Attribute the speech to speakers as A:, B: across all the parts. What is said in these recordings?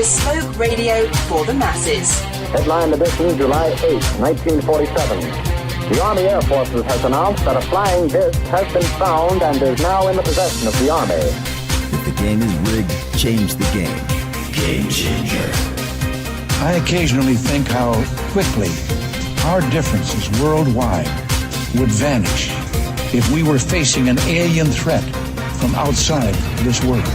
A: bespoke radio for the masses.
B: Headline edition, July 8, 1947. The Army Air Forces has announced that a flying disc has been found and is now in the possession of the Army.
C: If the game is rigged, change the game. Game changer.
D: I occasionally think how quickly our differences worldwide would vanish if we were facing an alien threat from outside this world.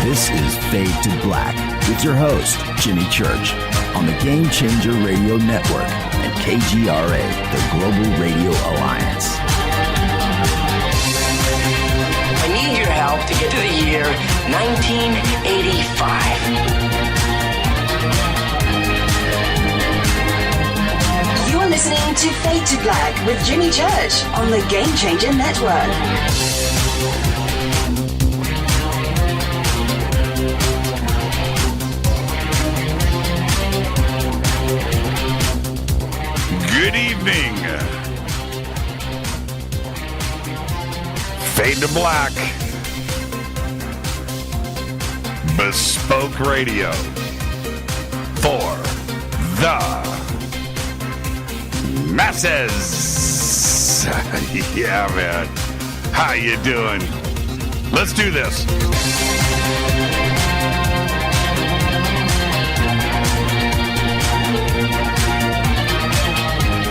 C: This is Fade to Black with your host, Jimmy Church, on the Game Changer Radio Network and KGRA, the Global Radio Alliance.
E: I need your help to get to the year 1985.
A: You're listening to Fade to Black with Jimmy Church on the Game Changer Network.
F: Good evening. Fade to Black. Bespoke Radio for the masses. Yeah, man. How you doing? Let's do this.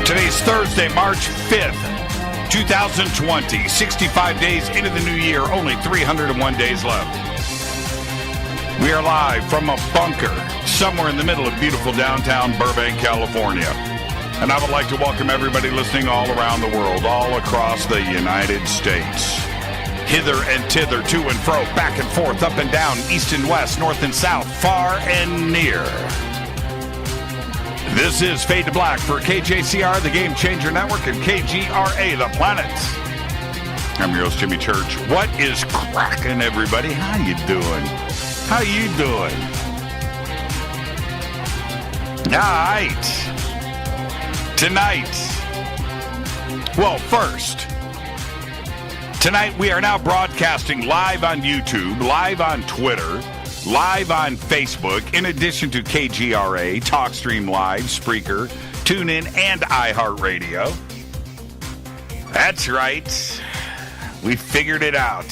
F: Today's Thursday, March 5th, 2020. 65 days into the new year, only 301 days left. We are live from a bunker somewhere in the middle of beautiful downtown Burbank, California. And I would like to welcome everybody listening all around the world, all across the United States. Hither and thither, to and fro, back and forth, up and down, east and west, north and south, far and near. This is Fade to Black for KJCR, the Game Changer Network, and KGRA, the planet. I'm your host, Jimmy Church. What is cracking, everybody? How you doing? How you doing? All right. Tonight. Well, first. Tonight we are now broadcasting live on YouTube, live on Twitter, live on Facebook, in addition to KGRA, TalkStream Live, Spreaker, TuneIn, and iHeartRadio. That's right. We figured it out.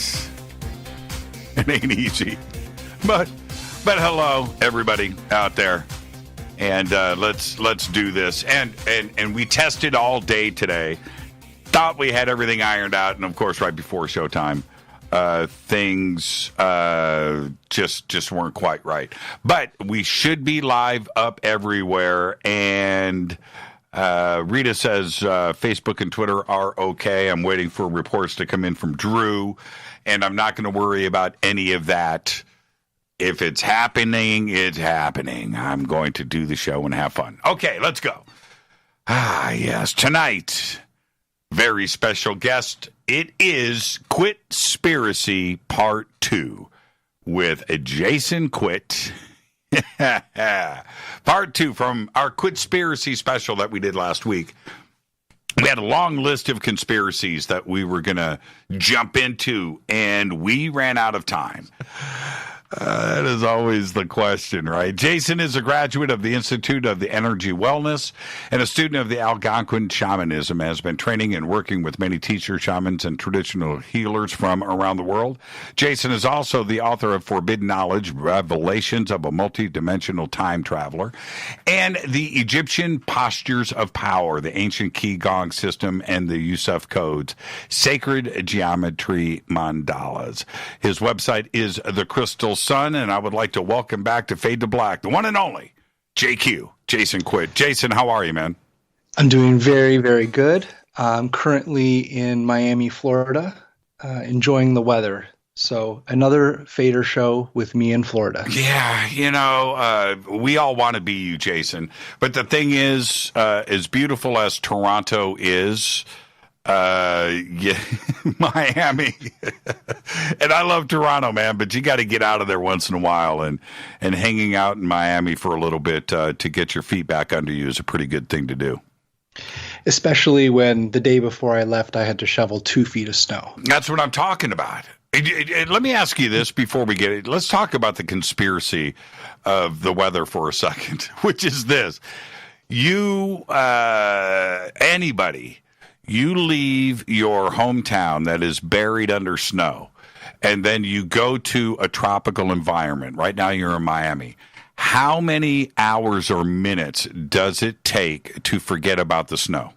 F: It ain't easy. But hello, everybody out there. And let's do this. And we tested all day today. Thought we had everything ironed out, and of course, right before showtime, things just weren't quite right. But we should be live up everywhere. And Rita says Facebook and Twitter are okay. I'm waiting for reports to come in from Drew, and I'm not going to worry about any of that. If it's happening, it's happening. I'm going to do the show and have fun. Okay, let's go. Yes, tonight, very special guest. It is Quittspiracy Part 2 with Jason Quitt. Part 2 from our Quittspiracy special that we did last week. We had a long list of conspiracies that we were going to jump into, and we ran out of time. That is always the question, right? Jason is a graduate of the Institute of the Energy Wellness and a student of the Algonquin Shamanism, has been training and working with many teachers, shamans, and traditional healers from around the world. Jason is also the author of Forbidden Knowledge, Revelations of a Multidimensional Time Traveler, and the Egyptian Postures of Power, the ancient Qigong system, and the Yusuf codes, Sacred Geometry Mandalas. His website is The Crystal Sun, and I would like to welcome back to Fade to Black, the one and only JQ, Jason Quitt. Jason, how are you, man?
G: I'm doing very, very good. I'm currently in Miami, Florida, enjoying the weather. So another Fader show with me in Florida.
F: Yeah, we all want to be you, Jason. But the thing is, as beautiful as Toronto is, yeah, Miami, and I love Toronto, man, but you got to get out of there once in a while, and hanging out in Miami for a little bit to get your feet back under you is a pretty good thing to do.
G: Especially when the day before I left, I had to shovel 2 feet of snow.
F: That's what I'm talking about. Let me ask you this before we get it. Let's talk about the conspiracy of the weather for a second, which is this. Anybody, you leave your hometown that is buried under snow, and then you go to a tropical environment. Right now you're in Miami. How many hours or minutes does it take to forget about the snow?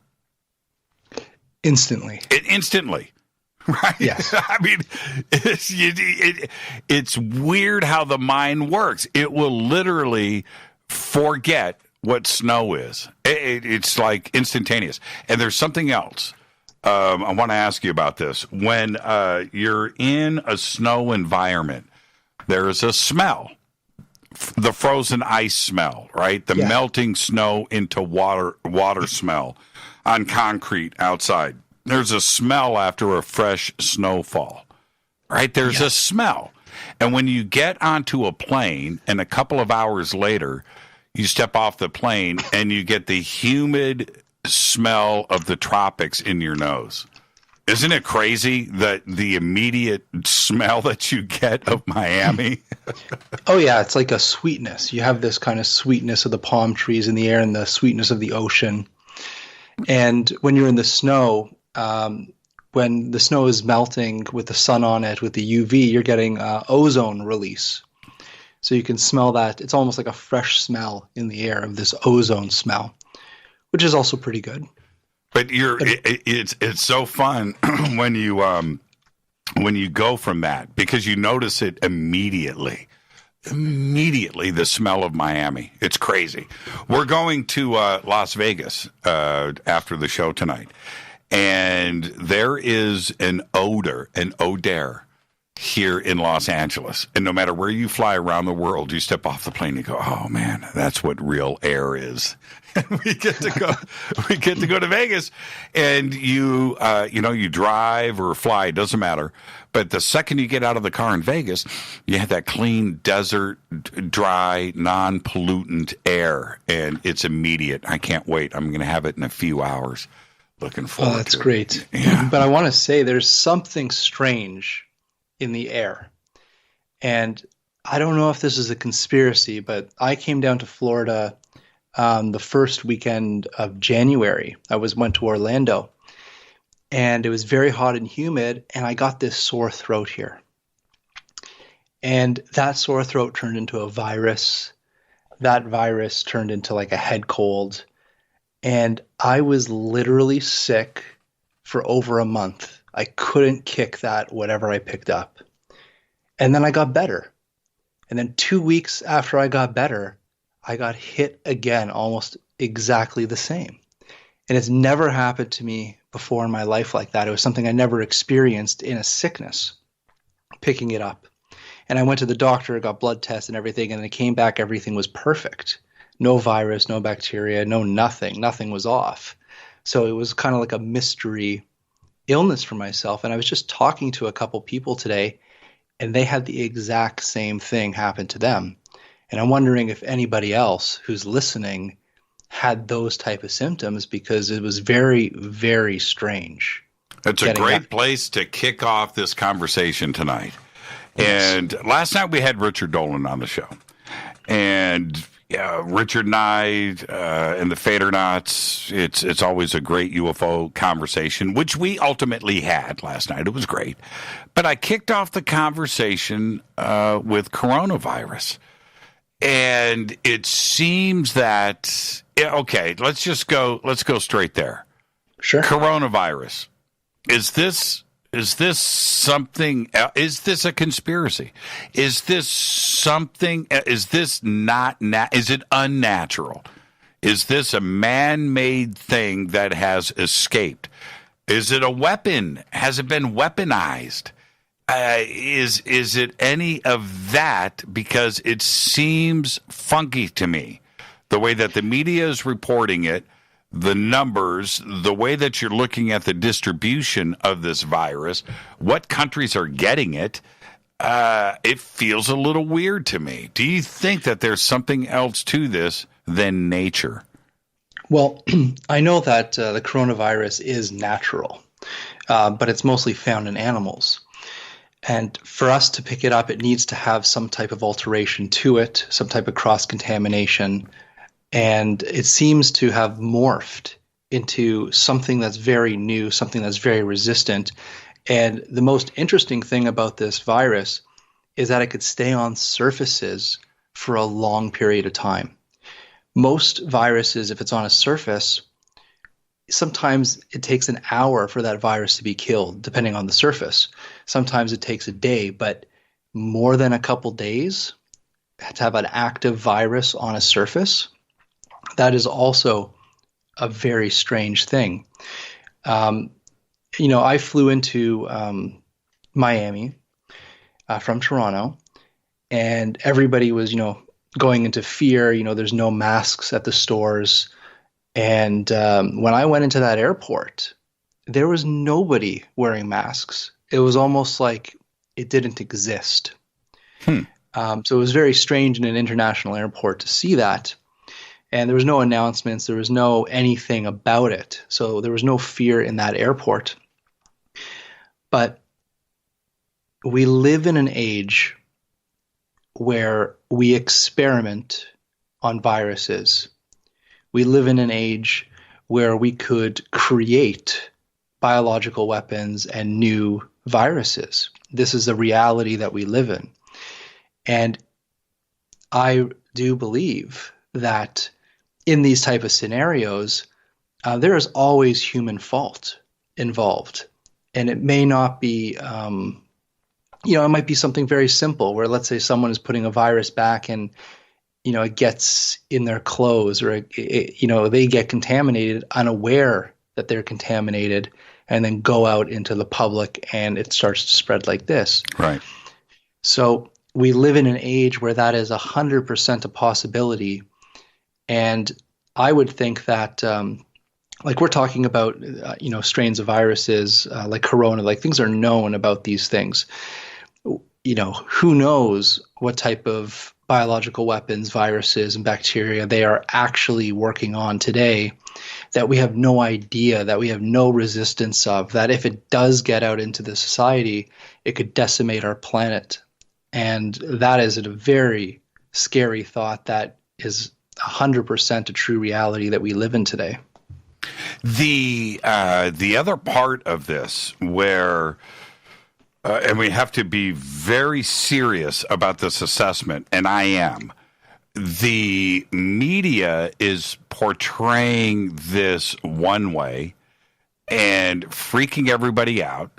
G: Instantly.
F: Instantly. Right?
G: Yes.
F: I mean, it's weird how the mind works. It will literally forget what snow is. It's like instantaneous. And there's something else. I want to ask you about this. When you're in a snow environment, there is a smell. The frozen ice smell, right? The melting snow into water smell on concrete outside. There's a smell after a fresh snowfall, right? There's a smell. And when you get onto a plane and a couple of hours later, you step off the plane and you get the humid smell of the tropics in your nose. Isn't it crazy that the immediate smell that you get of Miami?
G: Oh, yeah. It's like a sweetness. You have this kind of sweetness of the palm trees in the air and the sweetness of the ocean. And when you're in the snow, when the snow is melting with the sun on it, with the UV, you're getting ozone release. So you can smell that. It's almost like a fresh smell in the air of this ozone smell, which is also pretty good.
F: But it's so fun when you go from that, because you notice it immediately. Immediately, the smell of Miami. It's crazy. We're going to Las Vegas after the show tonight, and there is an odor here in Los Angeles. And no matter where you fly around the world, you step off the plane and you go, oh man, that's what real air is. And we get to go to Vegas, and you drive or fly, it doesn't matter. But the second you get out of the car in Vegas, you have that clean desert, dry, non-pollutant air, and it's immediate. I can't wait. I'm going to have it in a few hours. Looking forward to it.
G: Oh, that's great.
F: Yeah.
G: But I want to say there's something strange in the air. And I don't know if this is a conspiracy, but I came down to Florida the first weekend of January. I went to Orlando, and it was very hot and humid, and I got this sore throat here. And that sore throat turned into a virus. That virus turned into like a head cold. And I was literally sick for over a month. I couldn't kick that whatever I picked up. And then I got better. And then 2 weeks after I got better, I got hit again, almost exactly the same. And it's never happened to me before in my life like that. It was something I never experienced in a sickness, picking it up. And I went to the doctor, got blood tests and everything, and it came back, everything was perfect. No virus, no bacteria, no nothing. Nothing was off. So it was kind of like a mystery illness for myself. And I was just talking to a couple people today, and they had the exact same thing happen to them. And I'm wondering if anybody else who's listening had those type of symptoms, because it was very, very strange.
F: It's a great place to kick off this conversation tonight. Yes. And last night we had Richard Dolan on the show. And Richard and I and the Fadernauts, it's always a great UFO conversation, which we ultimately had last night. It was great. But I kicked off the conversation with coronavirus. And it seems that, okay, let's go straight there.
G: Sure.
F: Coronavirus. Is this something? Is this a conspiracy? Is this something? Is this not? Is it unnatural? Is this a man-made thing that has escaped? Is it a weapon? Has it been weaponized? Is it any of that? Because it seems funky to me, the way that the media is reporting it, the numbers, the way that you're looking at the distribution of this virus, what countries are getting it. It feels a little weird to me. Do you think that there's something else to this than nature?
G: Well, I know that the coronavirus is natural, but it's mostly found in animals. And for us to pick it up, it needs to have some type of alteration to it, some type of cross-contamination. And it seems to have morphed into something that's very new, something that's very resistant. And the most interesting thing about this virus is that it could stay on surfaces for a long period of time. Most viruses, if it's on a surface, sometimes it takes an hour for that virus to be killed, depending on the surface. Sometimes it takes a day, but more than a couple days to have an active virus on a surface, that is also a very strange thing. I flew into Miami from Toronto, and everybody was, going into fear. There's no masks at the stores. And when I went into that airport, there was nobody wearing masks. It was almost like it didn't exist. So it was very strange in an international airport to see that. And there was no announcements. There was no anything about it. So there was no fear in that airport. But we live in an age where we experiment on viruses. We live in an age where we could create biological weapons and new viruses. This is the reality that we live in. And I do believe that in these type of scenarios, there is always human fault involved. And it may not be, it might be something very simple where, let's say, someone is putting a virus back and, it gets in their clothes, or, they get contaminated, unaware that they're contaminated, and then go out into the public and it starts to spread like this.
F: Right.
G: So we live in an age where that is 100% a possibility. And I would think that, like we're talking about, strains of viruses like corona, like things are known about these things. Who knows what type of biological weapons, viruses, and bacteria they are actually working on today that we have no idea, that we have no resistance of, that if it does get out into the society, it could decimate our planet. And that is a very scary thought that is 100% a true reality that we live in today.
F: The other part of this where and we have to be very serious about this assessment, and I am. The media is portraying this one way and freaking everybody out,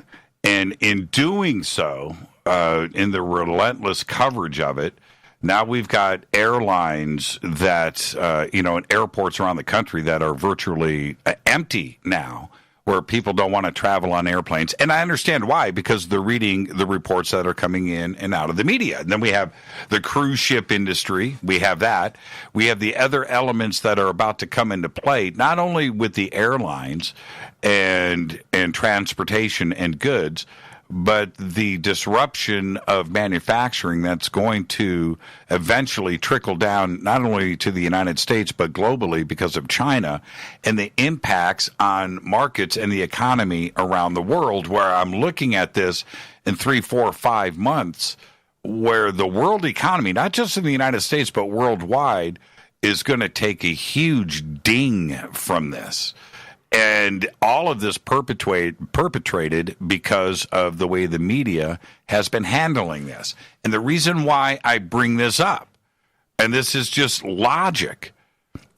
F: and in doing so, in the relentless coverage of it, now we've got airlines that, in airports around the country that are virtually empty now, where people don't want to travel on airplanes. And I understand why, because they're reading the reports that are coming in and out of the media. And then we have the cruise ship industry. We have that. We have the other elements that are about to come into play, not only with the airlines and transportation and goods, but the disruption of manufacturing that's going to eventually trickle down not only to the United States, but globally because of China and the impacts on markets and the economy around the world, where I'm looking at this in 3, 4, 5 months, where the world economy, not just in the United States, but worldwide, is going to take a huge ding from this. And all of this perpetrated because of the way the media has been handling this. And the reason why I bring this up, and this is just logic,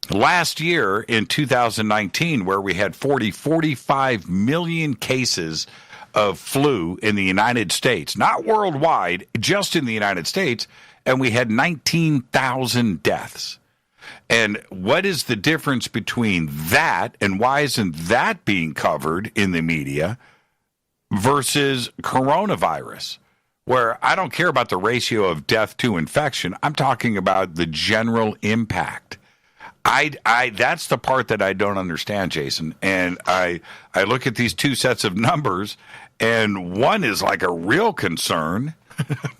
F: last year in 2019, where we had 45 million cases of flu in the United States, not worldwide, just in the United States, and we had 19,000 deaths. And what is the difference between that, and why isn't that being covered in the media, versus coronavirus, where I don't care about the ratio of death to infection. I'm talking about the general impact. That's the part that I don't understand, Jason. And I look at these two sets of numbers, and one is like a real concern,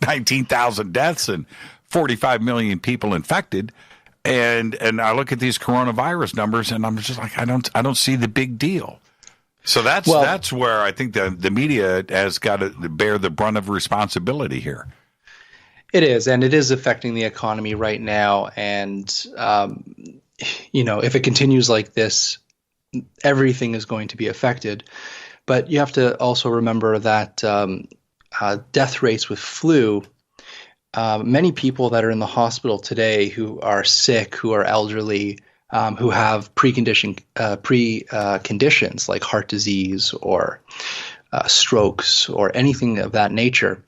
F: 19,000 deaths and 45 million people infected. And I look at these coronavirus numbers, and I'm just like, I don't see the big deal. So that's where I think the media has got to bear the brunt of responsibility here.
G: It is, and it is affecting the economy right now. And, if it continues like this, everything is going to be affected. But you have to also remember that death rates with flu, many people that are in the hospital today who are sick, who are elderly, who have conditions like heart disease or strokes or anything of that nature,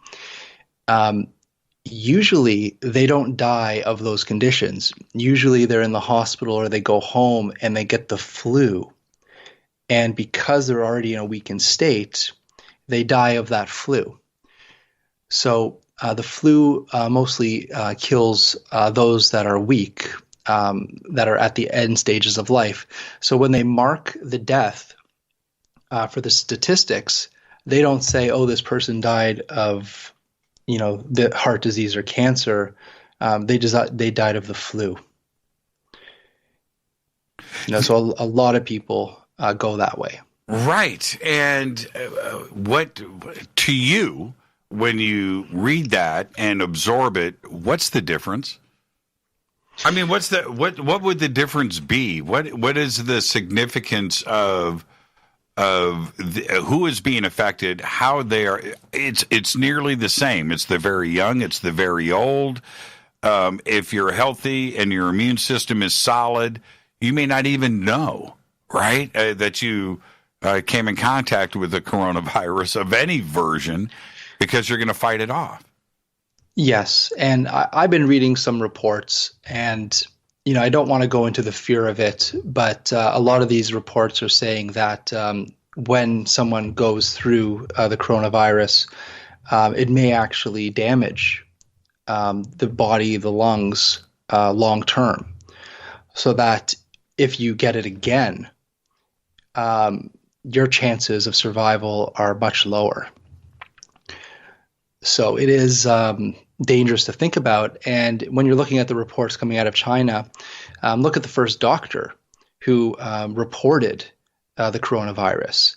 G: usually they don't die of those conditions. Usually they're in the hospital or they go home and they get the flu. And because they're already in a weakened state, they die of that flu. So the flu mostly kills those that are weak, that are at the end stages of life. So when they mark the death for the statistics, they don't say, "Oh, this person died of, the heart disease or cancer." They died of the flu. So a lot of people go that way.
F: Right. And what to you, when you read that and absorb it, what's the difference? I mean, what would the difference be? What is the significance of who is being affected, how they are? It's nearly the same. It's the very young, it's the very old. If you're healthy and your immune system is solid, you may not even know, right, that you came in contact with the coronavirus of any version, because you're going to fight it off.
G: Yes, and I've been reading some reports, and I don't want to go into the fear of it, but a lot of these reports are saying that when someone goes through the coronavirus, it may actually damage the body, the lungs, long term, so that if you get it again, your chances of survival are much lower. So it is dangerous to think about. And when you're looking at the reports coming out of China, look at the first doctor who reported the coronavirus.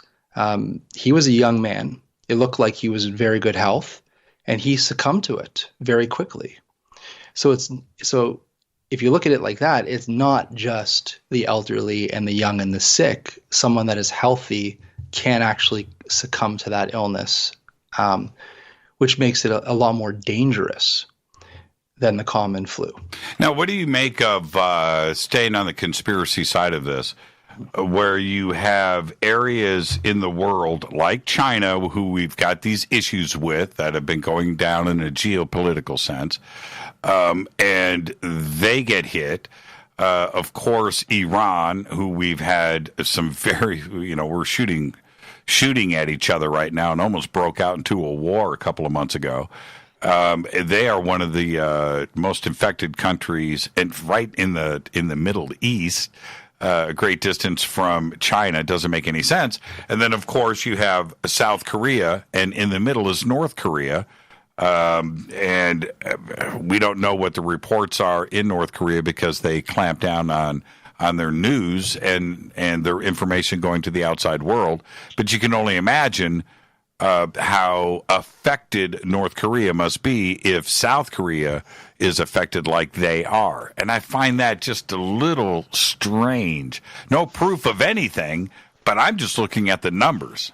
G: He was a young man. It looked like he was in very good health, and he succumbed to it very quickly. So if you look at it like that, it's not just the elderly and the young and the sick. Someone that is healthy can actually succumb to that illness, which makes it a lot more dangerous than the common flu.
F: Now, what do you make of staying on the conspiracy side of this, where you have areas in the world like China, who we've got these issues with that have been going down in a geopolitical sense, and they get hit? Of course, Iran, who we've had some very, we're shooting at each other right now and almost broke out into a war a couple of months ago. They are one of the most infected countries, and right in the Middle East, a great distance from China. It doesn't make any sense. And then, of course, you have South Korea, and in the middle is North Korea. And we don't know what the reports are in North Korea, because they clamp down on their news and their information going to the outside world. But you can only imagine how affected North Korea must be if South Korea is affected like they are. And I find that just a little strange. No proof of anything, but I'm just looking at the numbers.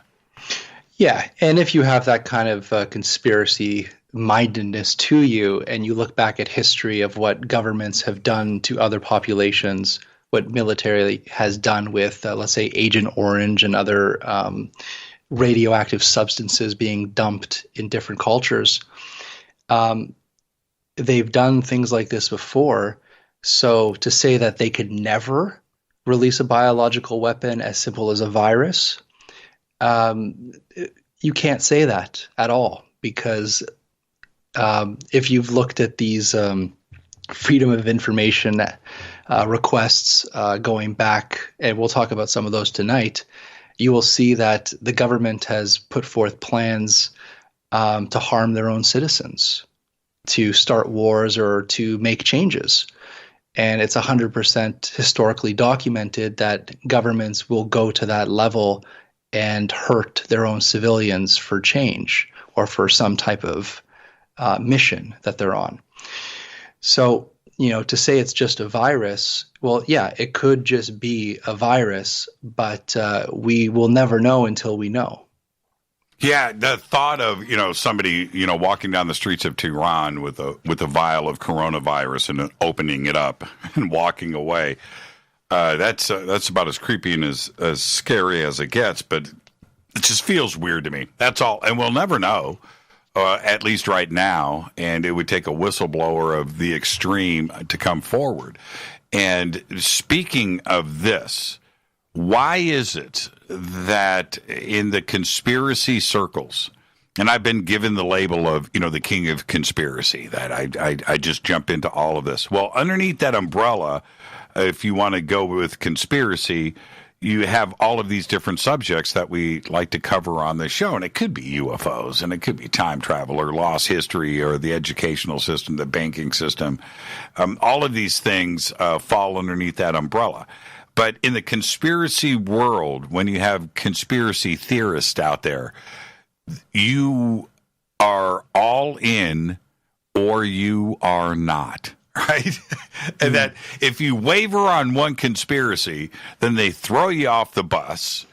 G: Yeah, and if you have that kind of conspiracy mindedness to you, and you look back at history of what governments have done to other populations, what military has done with, let's say, Agent Orange and other radioactive substances being dumped in different cultures. They've done things like this before. So to say that they could never release a biological weapon as simple as a virus, you can't say that at all, because if you've looked at these freedom of information requests going back, and we'll talk about some of those tonight, you will see that the government has put forth plans to harm their own citizens, to start wars or to make changes. And it's 100% historically documented that governments will go to that level and hurt their own civilians for change or for some type of mission that they're on. So, to say it's just a virus, well, yeah, it could just be a virus, but we will never know until we know.
F: Yeah, the thought of, somebody, walking down the streets of Tehran with a vial of coronavirus and opening it up and walking away, that's about as creepy and as scary as it gets, but it just feels weird to me. That's all. And we'll never know, at least right now, and it would take a whistleblower of the extreme to come forward. And speaking of this, why is it that in the conspiracy circles, and I've been given the label of, the king of conspiracy, that I just jump into all of this. Well, underneath that umbrella, if you want to go with conspiracy, you have all of these different subjects that we like to cover on this show. And it could be UFOs, and it could be time travel or lost history or the educational system, the banking system. All of these things fall underneath that umbrella. But in the conspiracy world, when you have conspiracy theorists out there, you are all in or you are not, right? And that if you waver on one conspiracy, then they throw you off the bus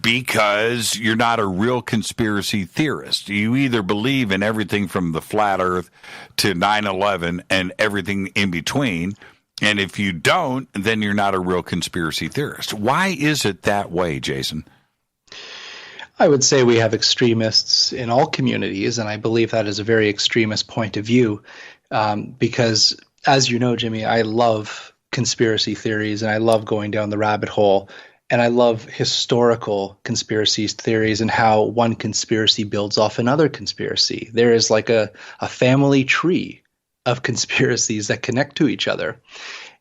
F: because you're not a real conspiracy theorist. You either believe in everything from the flat earth to 9/11 and everything in between. And if you don't, then you're not a real conspiracy theorist. Why is it that way, Jason?
G: I would say we have extremists in all communities, and I believe that is a very extremist point of view because, as you know, Jimmy, I love conspiracy theories, and I love going down the rabbit hole, and I love historical conspiracy theories and how one conspiracy builds off another conspiracy. There is like a family tree of conspiracies that connect to each other.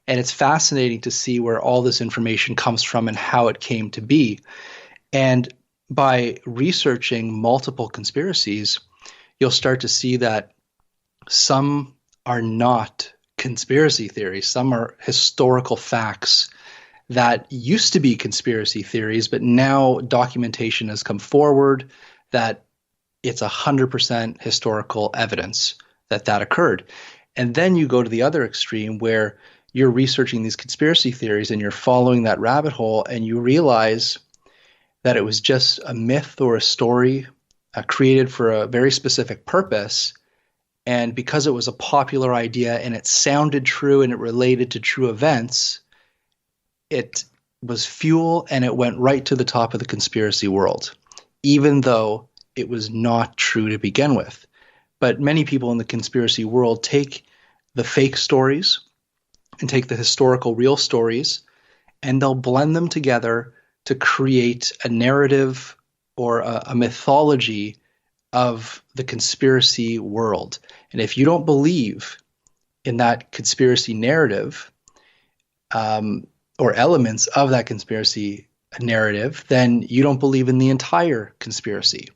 G: And it's fascinating to see where all this information comes from and how it came to be. And by researching multiple conspiracies, you'll start to see that some are not conspiracy theories. Some are historical facts that used to be conspiracy theories, but now documentation has come forward that it's 100% historical evidence that occurred. And then you go to the other extreme where you're researching these conspiracy theories and you're following that rabbit hole and you realize that it was just a myth or a story created for a very specific purpose. And because it was a popular idea and it sounded true and it related to true events, it was fuel and it went right to the top of the conspiracy world, even though it was not true to begin with. But many people in the conspiracy world take the fake stories and take the historical real stories, and they'll blend them together to create a narrative or a mythology of the conspiracy world. And if you don't believe in that conspiracy narrative or elements of that conspiracy narrative, then you don't believe in the entire conspiracy.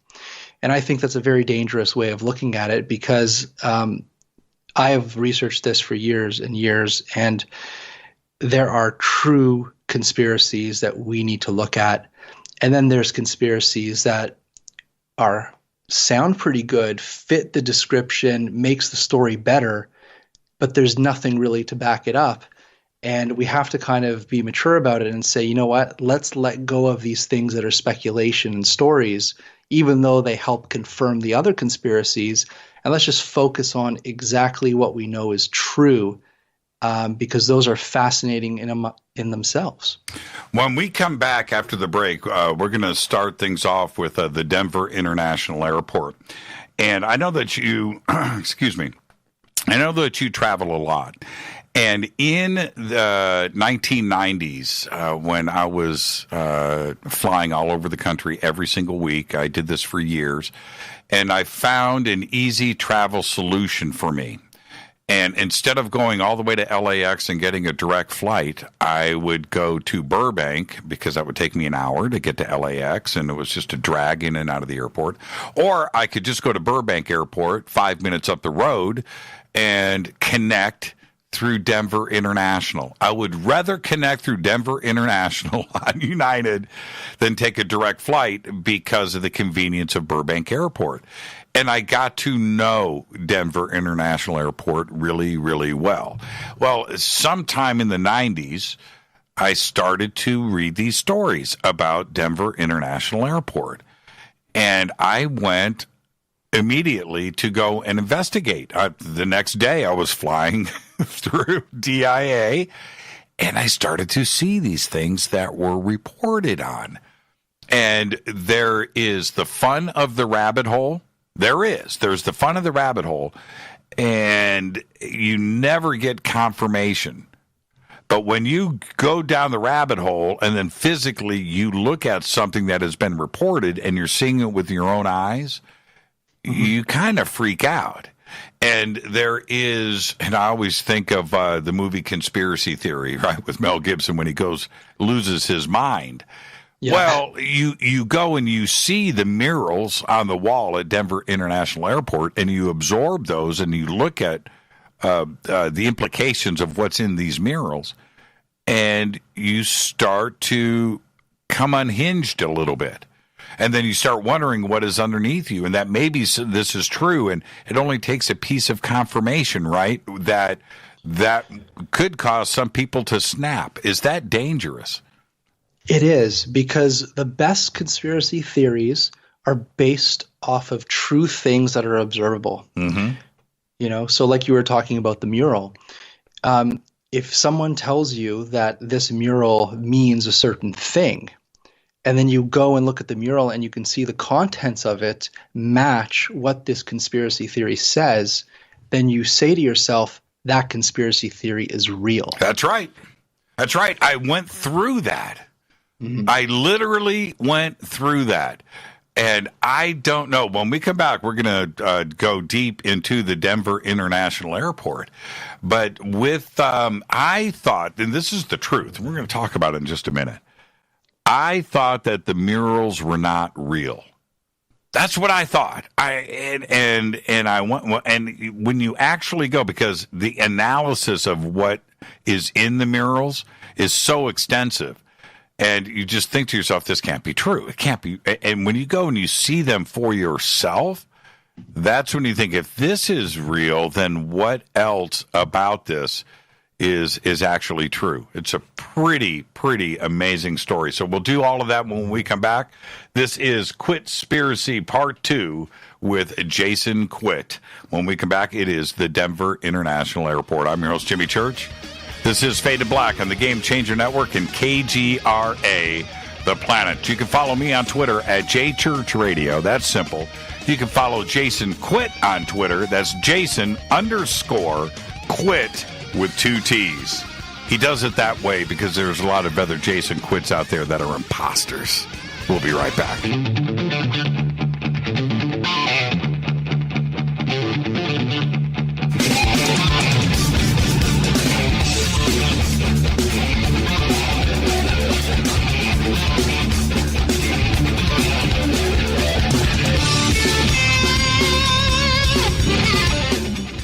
G: And I think that's a very dangerous way of looking at it because I have researched this for years and years, and there are true conspiracies that we need to look at. And then there's conspiracies that sound pretty good, fit the description, makes the story better, but there's nothing really to back it up. And we have to kind of be mature about it and say, you know what, let's let go of these things that are speculation and stories, even though they help confirm the other conspiracies. And let's just focus on exactly what we know is true, because those are fascinating in themselves.
F: When we come back after the break, we're going to start things off with the Denver International Airport. And I know that you, excuse me, I know that you travel a lot. And in the 1990s, when I was flying all over the country every single week, I did this for years, and I found an easy travel solution for me. And instead of going all the way to LAX and getting a direct flight, I would go to Burbank, because that would take me an hour to get to LAX, and it was just a drag in and out of the airport. Or I could just go to Burbank Airport, 5 minutes up the road, and connect through Denver International. I would rather connect through Denver International on United than take a direct flight because of the convenience of Burbank Airport. And I got to know Denver International Airport really, really well. Well, sometime in the 90s, I started to read these stories about Denver International Airport. And I went immediately to go and investigate. The next day, I was flying through DIA, and I started to see these things that were reported on. And there is the fun of the rabbit hole. There's the fun of the rabbit hole, and you never get confirmation. But when you go down the rabbit hole and then physically you look at something that has been reported and you're seeing it with your own eyes, you kind of freak out. And there is, and I always think of the movie Conspiracy Theory, right, with Mel Gibson when he loses his mind. Yeah. Well, you go and you see the murals on the wall at Denver International Airport, and you absorb those, and you look at the implications of what's in these murals, and you start to come unhinged a little bit. And then you start wondering what is underneath you, and that maybe this is true, and it only takes a piece of confirmation, right, that could cause some people to snap. Is that dangerous?
G: It is, because the best conspiracy theories are based off of true things that are observable. Mm-hmm. You know, so like you were talking about the mural, if someone tells you that this mural means a certain thing, and then you go and look at the mural and you can see the contents of it match what this conspiracy theory says, then you say to yourself, that conspiracy theory is real.
F: That's right. That's right. I went through that. Mm-hmm. I literally went through that. And I don't know. When we come back, we're going to go deep into the Denver International Airport. But with, I thought, and this is the truth, and we're going to talk about it in just a minute. I thought that the murals were not real. That's what I thought. And I went, and when you actually go, because the analysis of what is in the murals is so extensive. And you just think to yourself, this can't be true. It can't be. And when you go and you see them for yourself, that's when you think, if this is real, then what else about this is actually true? It's a pretty amazing story. So we'll do all of that when we come back. This is Quittspiracy Part 2 with Jason Quitt. When we come back, it is the Denver International Airport. I'm your host, Jimmy Church. This is Fade to Black on the Game Changer Network and KGRA, The Planet. You can follow me on Twitter at JChurchRadio. That's simple. You can follow Jason Quitt on Twitter. That's Jason_Quitt with 2 T's. He does it that way because there's a lot of other Jason Quitts out there that are imposters. We'll be right back.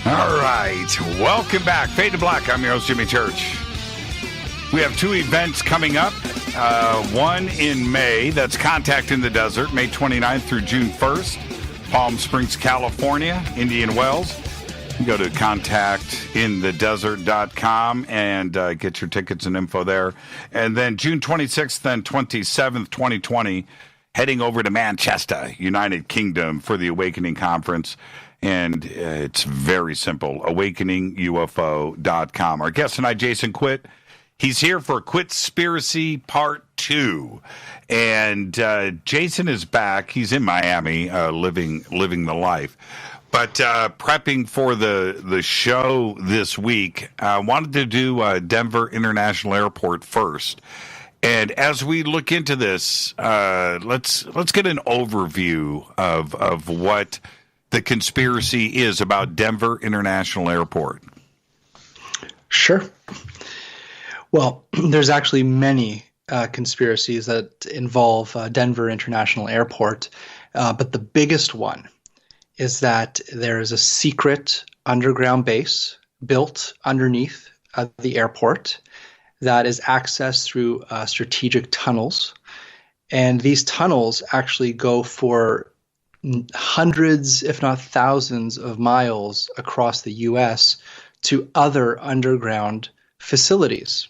F: All right, welcome back. Fade to Black. I'm your host, Jimmy Church. We have 2 events coming up. One in May, that's Contact in the Desert, May 29th through June 1st. Palm Springs, California, Indian Wells. You go to contactinthedesert.com and get your tickets and info there. And then June 26th and 27th, 2020, heading over to Manchester, United Kingdom, for the Awakening Conference. And it's very simple, awakeningufo.com. Our guest tonight, Jason Quitt. He's here for Quittspiracy Part 2. And Jason is back. He's in Miami, living the life. But prepping for the show this week, I wanted to do Denver International Airport first. And as we look into this, let's get an overview of what the conspiracy is about Denver International Airport.
G: Sure. Well, there's actually many conspiracies that involve Denver International Airport, but the biggest one is that there is a secret underground base built underneath the airport that is accessed through strategic tunnels. And these tunnels actually go for hundreds, if not thousands, of miles across the U.S. to other underground facilities.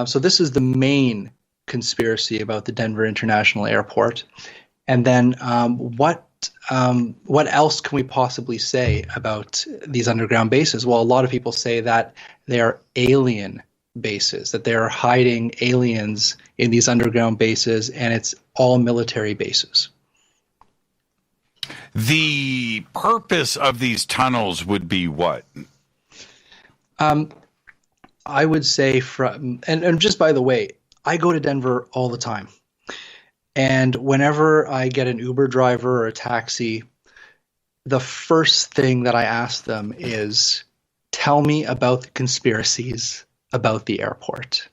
G: So this is the main conspiracy about the Denver International Airport. And then what else can we possibly say about these underground bases? Well, a lot of people say that they are alien bases, that they are hiding aliens in these underground bases, and it's all military bases.
F: The purpose of these tunnels would be what?
G: I would say and just by the way, I go to Denver all the time. And whenever I get an Uber driver or a taxi, the first thing that I ask them is, tell me about the conspiracies about the airport.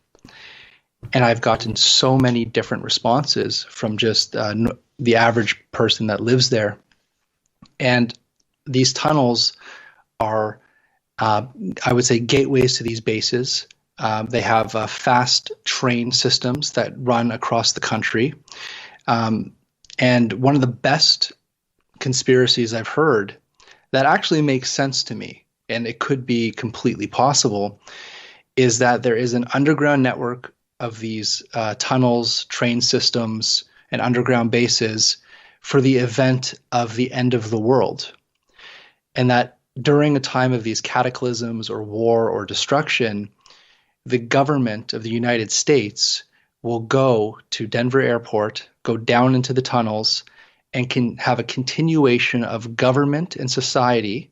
G: And I've gotten so many different responses from just the average person that lives there. And these tunnels are, I would say, gateways to these bases. They have fast train systems that run across the country. And one of the best conspiracies I've heard that actually makes sense to me, and it could be completely possible, is that there is an underground network of these tunnels, train systems, and underground bases for the event of the end of the world. And that during a time of these cataclysms or war or destruction, the government of the United States will go to Denver Airport, go down into the tunnels, and can have a continuation of government and society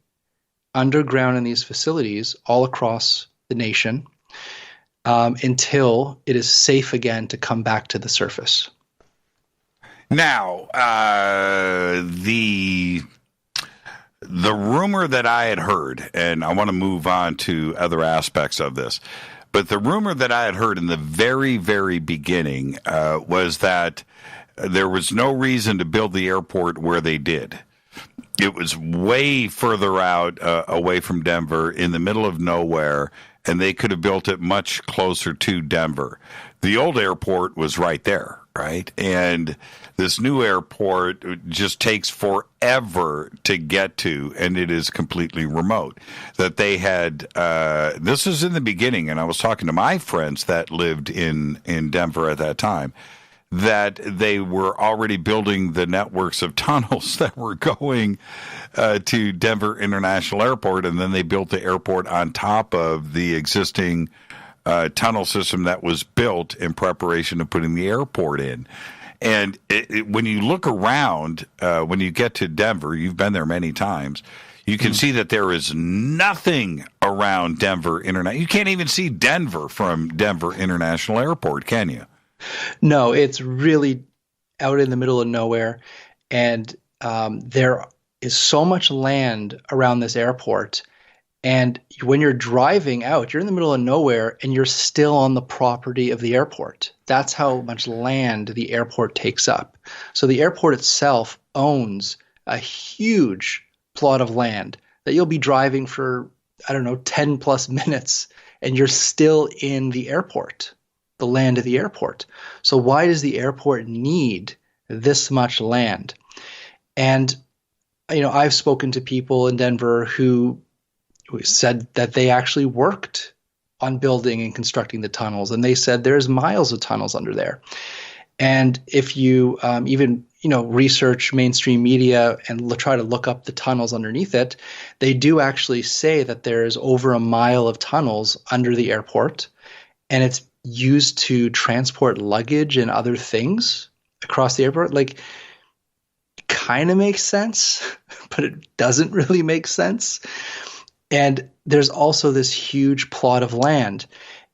G: underground in these facilities all across the nation until it is safe again to come back to the surface.
F: Now, the rumor that I had heard, and I want to move on to other aspects of this, but the rumor that I had heard in the very, very beginning was that there was no reason to build the airport where they did. It was way further out, away from Denver, in the middle of nowhere, and they could have built it much closer to Denver. The old airport was right there, right? And this new airport just takes forever to get to, and it is completely remote. That they had, this was in the beginning, and I was talking to my friends that lived in Denver at that time, that they were already building the networks of tunnels that were going to Denver International Airport, and then they built the airport on top of the existing tunnel system that was built in preparation of putting the airport in. And when you look around, when you get to Denver, you've been there many times, you can see that there is nothing around Denver International. You can't even see Denver from Denver International Airport, can you?
G: No, it's really out in the middle of nowhere. And there is so much land around this airport. And when you're driving out, you're in the middle of nowhere and you're still on the property of the airport. That's how much land the airport takes up. So the airport itself owns a huge plot of land that you'll be driving for, 10 plus minutes, and you're still in the airport, the land of the airport. So why does the airport need this much land? And, I've spoken to people in Denver who said that they actually worked on building and constructing the tunnels, and they said there's miles of tunnels under there. And if you even research mainstream media and try to look up the tunnels underneath it, they do actually say that there's over a mile of tunnels under the airport, and it's used to transport luggage and other things across the airport. Like, kind of makes sense, but it doesn't really make sense. And there's also this huge plot of land.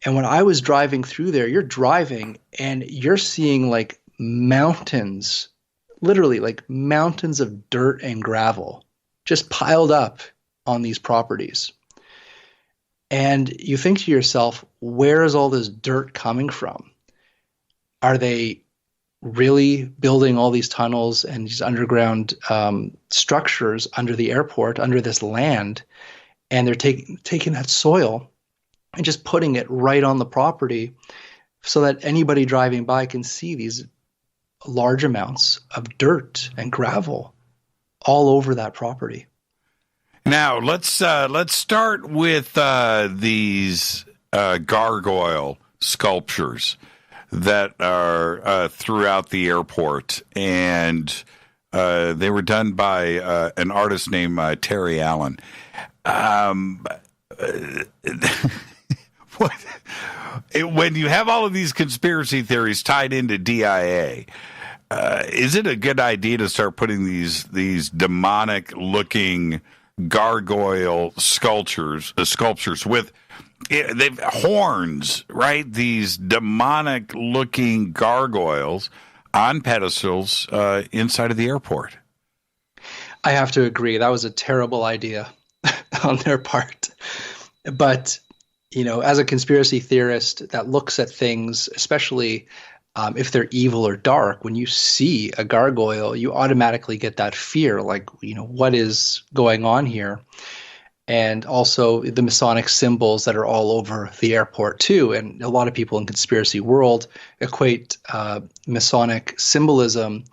G: And when I was driving through there, you're driving and you're seeing like mountains, literally like mountains of dirt and gravel just piled up on these properties. And you think to yourself, where is all this dirt coming from? Are they really building all these tunnels and these underground structures under the airport, under this land? and they're taking that soil and just putting it right on the property so that anybody driving by can see these large amounts of dirt and gravel all over that property.
F: Now let's start with these gargoyle sculptures that are throughout the airport, and they were done by an artist named Terry Allen. When you have all of these conspiracy theories tied into DIA, is it a good idea to start putting these demonic-looking gargoyle sculptures with they've horns, right? These demonic-looking gargoyles on pedestals inside of the airport?
G: I have to agree. That was a terrible idea on their part. But, as a conspiracy theorist that looks at things, especially if they're evil or dark, when you see a gargoyle, you automatically get that fear, like, what is going on here? And also the Masonic symbols that are all over the airport too. And a lot of people in conspiracy world equate Masonic symbolism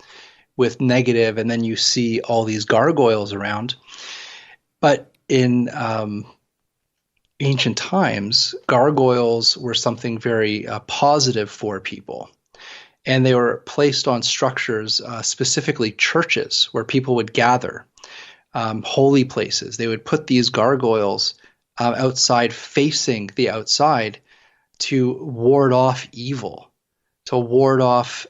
G: with negative, and then you see all these gargoyles around. But in ancient times, gargoyles were something very positive for people. And they were placed on structures, specifically churches, where people would gather, holy places. They would put these gargoyles outside, facing the outside, to ward off evil, to ward off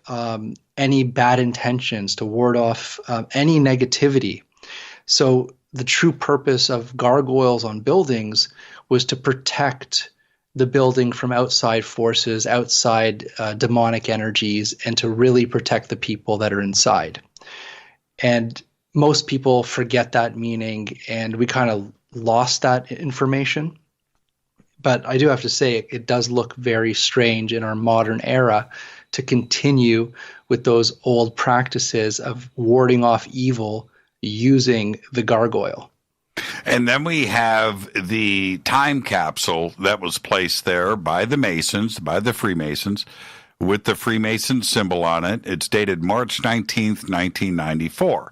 G: any bad intentions, to ward off any negativity. So the true purpose of gargoyles on buildings was to protect the building from outside forces, outside demonic energies, and to really protect the people that are inside. And most people forget that meaning, and we kind of lost that information. But I do have to say, it does look very strange in our modern era to continue with those old practices of warding off evil using the gargoyle.
F: And then we have the time capsule that was placed there by the Masons, by the Freemasons, with the Freemason symbol on it. It's dated March 19th, 1994.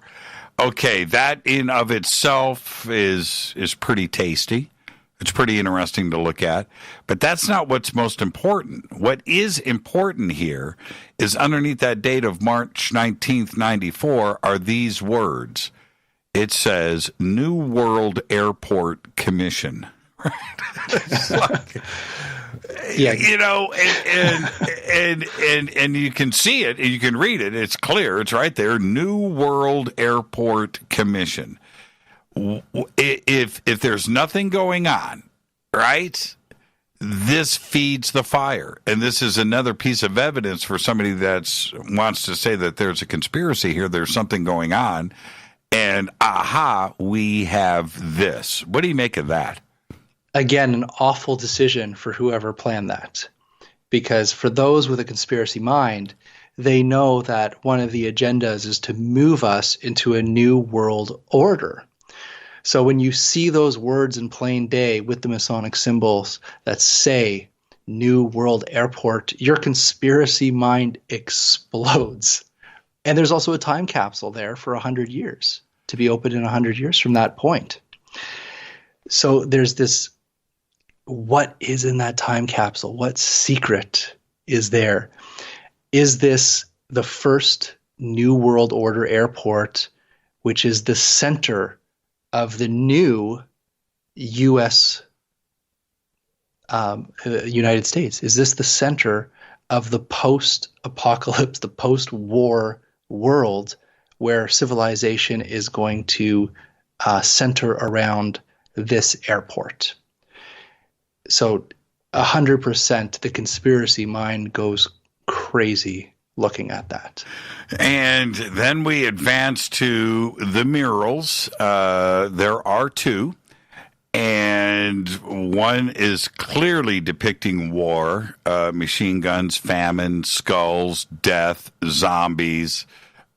F: Okay, that in of itself is pretty tasty. It's pretty interesting to look at. But that's not what's most important. What is important here is underneath that date of March 19th, 94 are these words. It says New World Airport Commission.
G: Yeah,
F: and you can see it, you can read it. It's clear. It's right there. New World Airport Commission. If there's nothing going on, right, this feeds the fire. And this is another piece of evidence for somebody that wants to say that there's a conspiracy here. There's something going on. And aha, we have this. What do you make of that?
G: Again, an awful decision for whoever planned that. Because for those with a conspiracy mind, they know that one of the agendas is to move us into a new world order. So when you see those words in plain day with the Masonic symbols that say New World Airport, your conspiracy mind explodes. And there's also a time capsule there for 100 years to be opened in 100 years from that point. So there's this, what is in that time capsule? What secret is there? Is this the first New World Order airport, which is the center of the new U.S. United States? Is this the center of the post-apocalypse, the post-war world where civilization is going to center around this airport? So 100% the conspiracy mind goes crazy looking at that.
F: And then we advance to the murals. There are two. And one is clearly depicting war, machine guns, famine, skulls, death, zombies,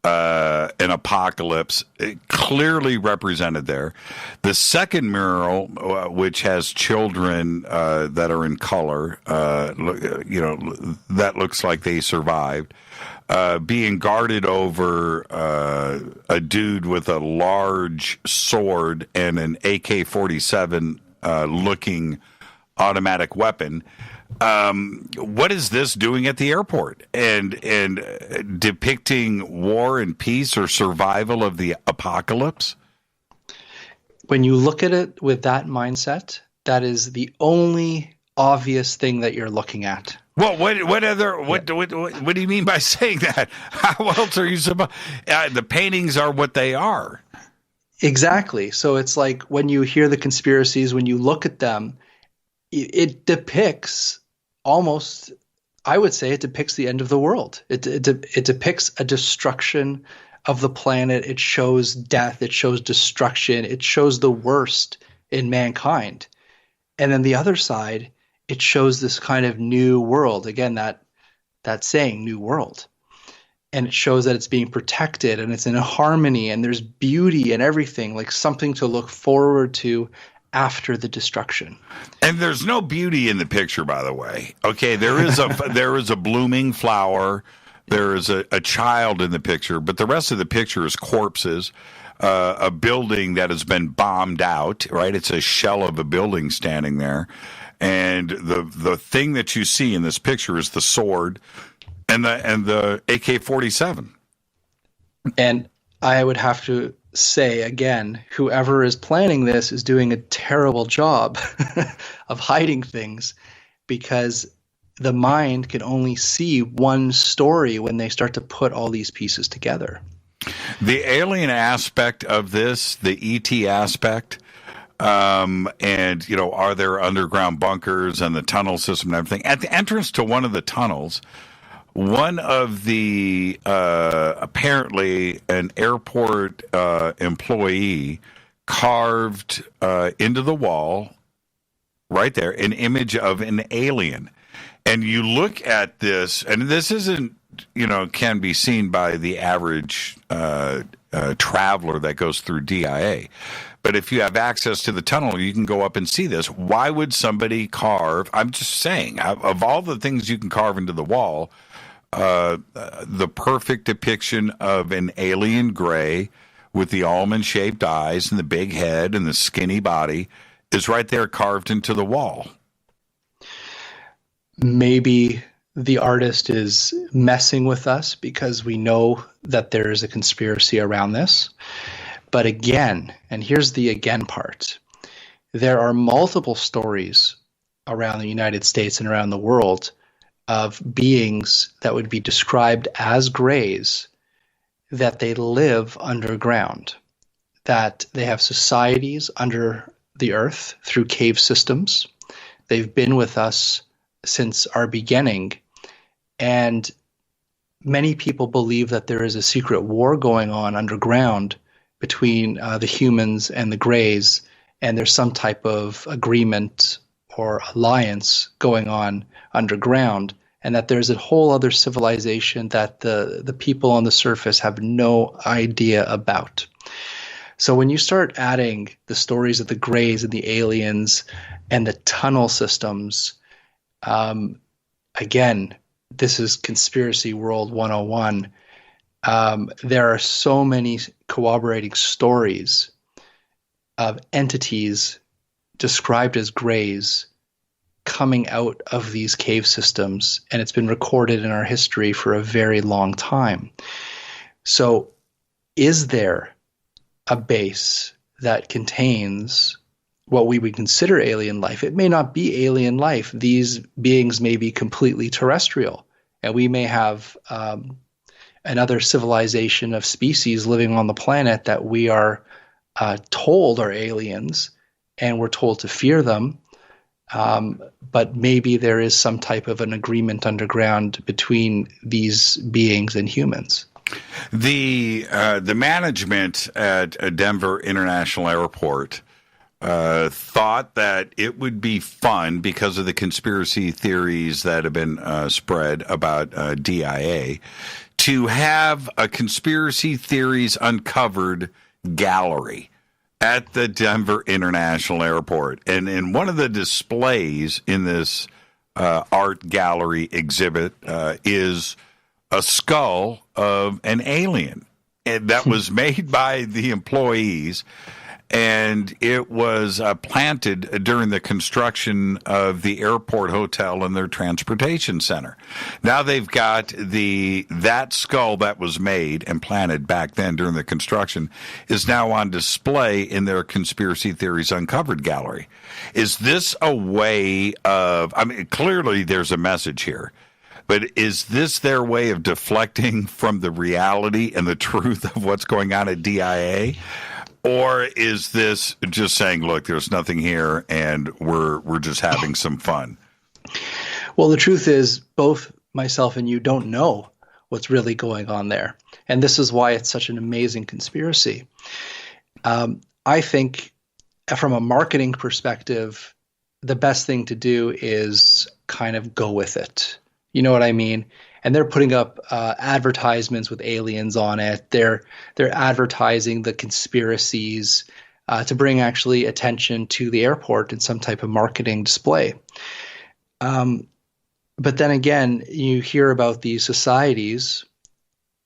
F: an apocalypse clearly represented there. The second mural, which has children that are in color, that looks like they survived, being guarded over a dude with a large sword and an AK-47 looking automatic weapon. What is this doing at the airport? And depicting war and peace or survival of the apocalypse?
G: When you look at it with that mindset, that is the only obvious thing that you're looking at.
F: Well, what do you mean by saying that? How else are you supposed? The paintings are what they are.
G: Exactly. So it's like when you hear the conspiracies, when you look at them, it depicts almost, I would say, it depicts the end of the world. It depicts a destruction of the planet. It shows death. It shows destruction. It shows the worst in mankind. And then the other side, it shows this kind of new world. Again, that saying, new world. And it shows that it's being protected and it's in harmony and there's beauty and everything, like something to look forward to after the destruction.
F: And there's no beauty in the picture, by the way. Okay, there is a blooming flower. There is a child in the picture, but the rest of the picture is corpses, a building that has been bombed out, right? It's a shell of a building standing there. And the thing that you see in this picture is the sword and the AK-47.
G: And I would have to say again, whoever is planning this is doing a terrible job of hiding things, because the mind can only see one story when they start to put all these pieces together.
F: The alien aspect of this, the ET aspect, and, are there underground bunkers and the tunnel system and everything? At the entrance to one of the tunnels, one of the, apparently an airport employee carved into the wall right there an image of an alien. And you look at this, and this isn't, can be seen by the average traveler that goes through DIA. But if you have access to the tunnel, you can go up and see this. Why would somebody carve? I'm just saying, of all the things you can carve into the wall, the perfect depiction of an alien gray with the almond-shaped eyes and the big head and the skinny body is right there carved into the wall.
G: Maybe the artist is messing with us because we know that there is a conspiracy around this. But again, and here's the again part, there are multiple stories around the United States and around the world of beings that would be described as grays, that they live underground, that they have societies under the earth through cave systems. They've been with us since our beginning, and many people believe that there is a secret war going on underground between the humans and the grays, and there's some type of agreement or alliance going on underground, and that there's a whole other civilization that the people on the surface have no idea about. So when you start adding the stories of the grays and the aliens and the tunnel systems, again, this is Conspiracy World 101. There are so many corroborating stories of entities described as grays coming out of these cave systems, and it's been recorded in our history for a very long time. So is there a base that contains what we would consider alien life? It may not be alien life. These beings may be completely terrestrial, and we may have another civilization of species living on the planet that we are told are aliens, and we're told to fear them. But maybe there is some type of an agreement underground between these beings and humans.
F: The management at Denver International Airport thought that it would be fun, because of the conspiracy theories that have been spread about DIA, to have a conspiracy theories uncovered gallery at the Denver International Airport. And in one of the displays in this art gallery exhibit is a skull of an alien that was made by the employees. And it was planted during the construction of the airport hotel and their transportation center. Now they've got that skull that was made and planted back then during the construction is now on display in their Conspiracy Theories Uncovered gallery. Is this a way of, I mean, clearly there's a message here, but is this their way of deflecting from the reality and the truth of what's going on at DIA? Or is this just saying, look, there's nothing here and we're just having some fun?
G: Well, the truth is both myself and you don't know what's really going on there. And this is why it's such an amazing conspiracy. I think from a marketing perspective, the best thing to do is kind of go with it. You know what I mean? And they're putting up advertisements with aliens on it. They're advertising the conspiracies to bring actually attention to the airport in some type of marketing display. But then again, you hear about these societies,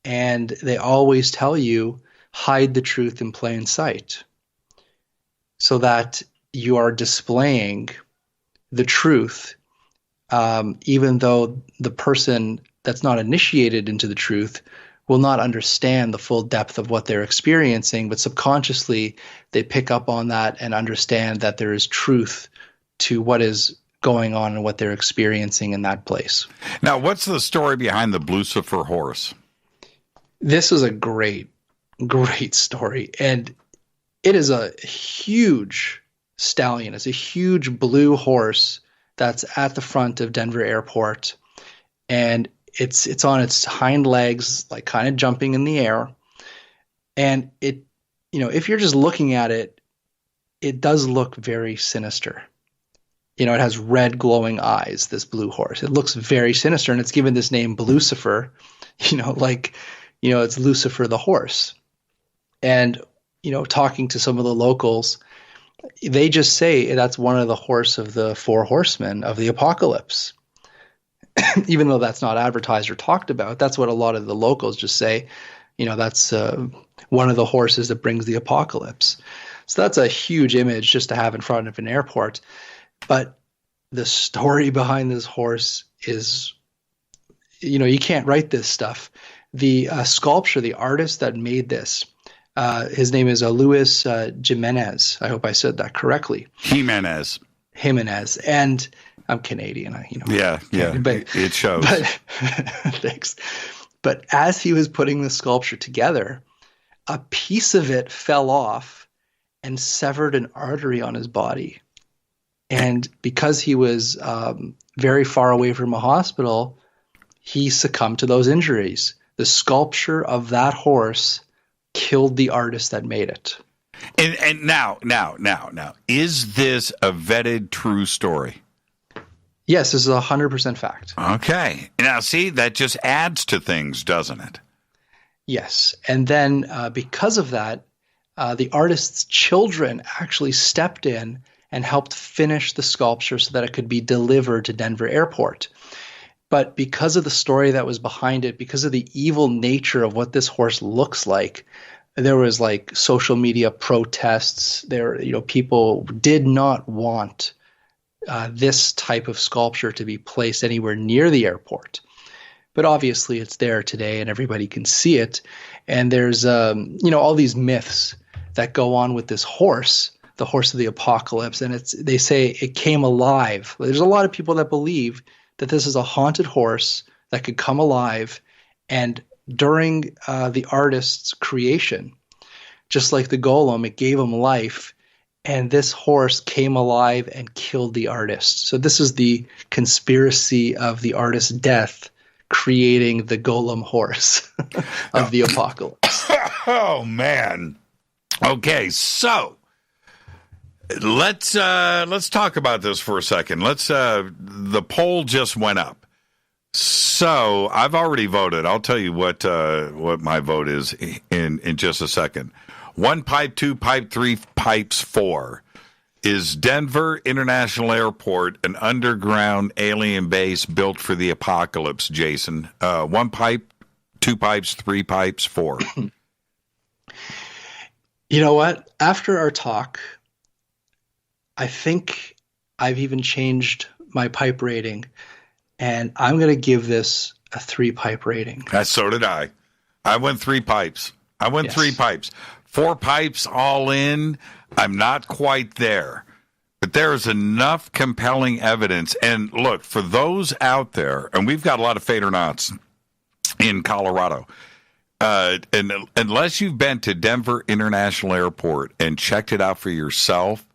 G: and they always tell you, hide the truth in plain sight, so that you are displaying the truth, even though the person that's not initiated into the truth will not understand the full depth of what they're experiencing, but subconsciously they pick up on that and understand that there is truth to what is going on and what they're experiencing in that place.
F: Now, what's the story behind the Blucifer horse?
G: This is a great, great story. And it is a huge stallion. It's a huge blue horse that's at the front of Denver Airport. And it's on its hind legs, like kind of jumping in the air. And it, you know, if you're just looking at it, it does look very sinister. You know, it has red glowing eyes, this blue horse. It looks very sinister, and it's given this name Blucifer, you know, like, you know, it's Lucifer the horse. And, you know, talking to some of the locals, they just say that's one of the horse of the four horsemen of the apocalypse. Even though that's not advertised or talked about, that's what a lot of the locals just say, you know, that's one of the horses that brings the apocalypse. So that's a huge image just to have in front of an airport. But the story behind this horse is, you know, you can't write this stuff. The sculpture, the artist that made this, his name is Luis Jimenez. I hope I said that correctly.
F: Jimenez.
G: And I'm Canadian, you know.
F: Yeah,
G: but,
F: it shows.
G: But, thanks. But as he was putting the sculpture together, a piece of it fell off and severed an artery on his body. And because he was very far away from a hospital, he succumbed to those injuries. The sculpture of that horse killed the artist that made it.
F: And now, is this a vetted true story?
G: Yes, this is 100% fact.
F: Okay. Now, see, that just adds to things, doesn't it?
G: Yes. And then because of that, the artist's children actually stepped in and helped finish the sculpture so that it could be delivered to Denver Airport. But because of the story that was behind it, because of the evil nature of what this horse looks like, there was like social media protests. There, you know, people did not want this type of sculpture to be placed anywhere near the airport. But obviously it's there today and everybody can see it. And there's, you know, all these myths that go on with this horse, the horse of the apocalypse. And they say it came alive. There's a lot of people that believe that this is a haunted horse that could come alive. And during the artist's creation, just like the golem, it gave him life. And this horse came alive and killed the artist. So this is the conspiracy of the artist's death, creating the golem horse of the apocalypse.
F: Oh, man. Okay, so let's talk about this for a second. The poll just went up. So I've already voted. I'll tell you what my vote is in just a second. 1 pipe, 2 pipe, 3 pipes, 4. Is Denver International Airport an underground alien base built for the apocalypse, Jason? 1 pipe, 2 pipes, 3 pipes, 4.
G: You know what? After our talk, I think I've even changed my pipe rating, and I'm going to give this a 3 pipe rating.
F: So did I. I went 3 pipes. I went 3 pipes. 4 pipes all in. I'm not quite there. But there's enough compelling evidence. And look, for those out there, and we've got a lot of Fadernauts in Colorado, and unless you've been to Denver International Airport and checked it out for yourself,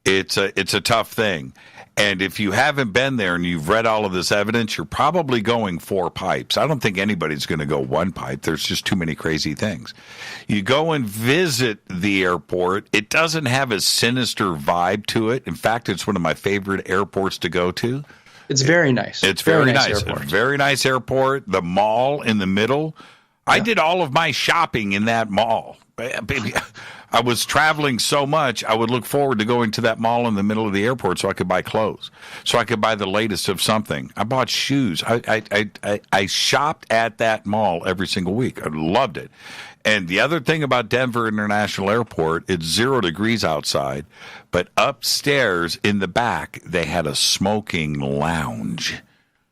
F: it's a tough thing. And if you haven't been there and you've read all of this evidence, you're probably going 4 pipes. I don't think anybody's going to go 1 pipe. There's just too many crazy things. You go and visit the airport. It doesn't have a sinister vibe to it. In fact, it's one of my favorite airports to go to.
G: It's very nice.
F: It's very nice.
G: Airport.
F: Very nice airport. The mall in the middle. I did all of my shopping in that mall. Baby, I was traveling so much, I would look forward to going to that mall in the middle of the airport so I could buy clothes, so I could buy the latest of something. I bought shoes. I shopped at that mall every single week. I loved it. And the other thing about Denver International Airport, it's 0 degrees outside, but upstairs in the back, they had a smoking lounge.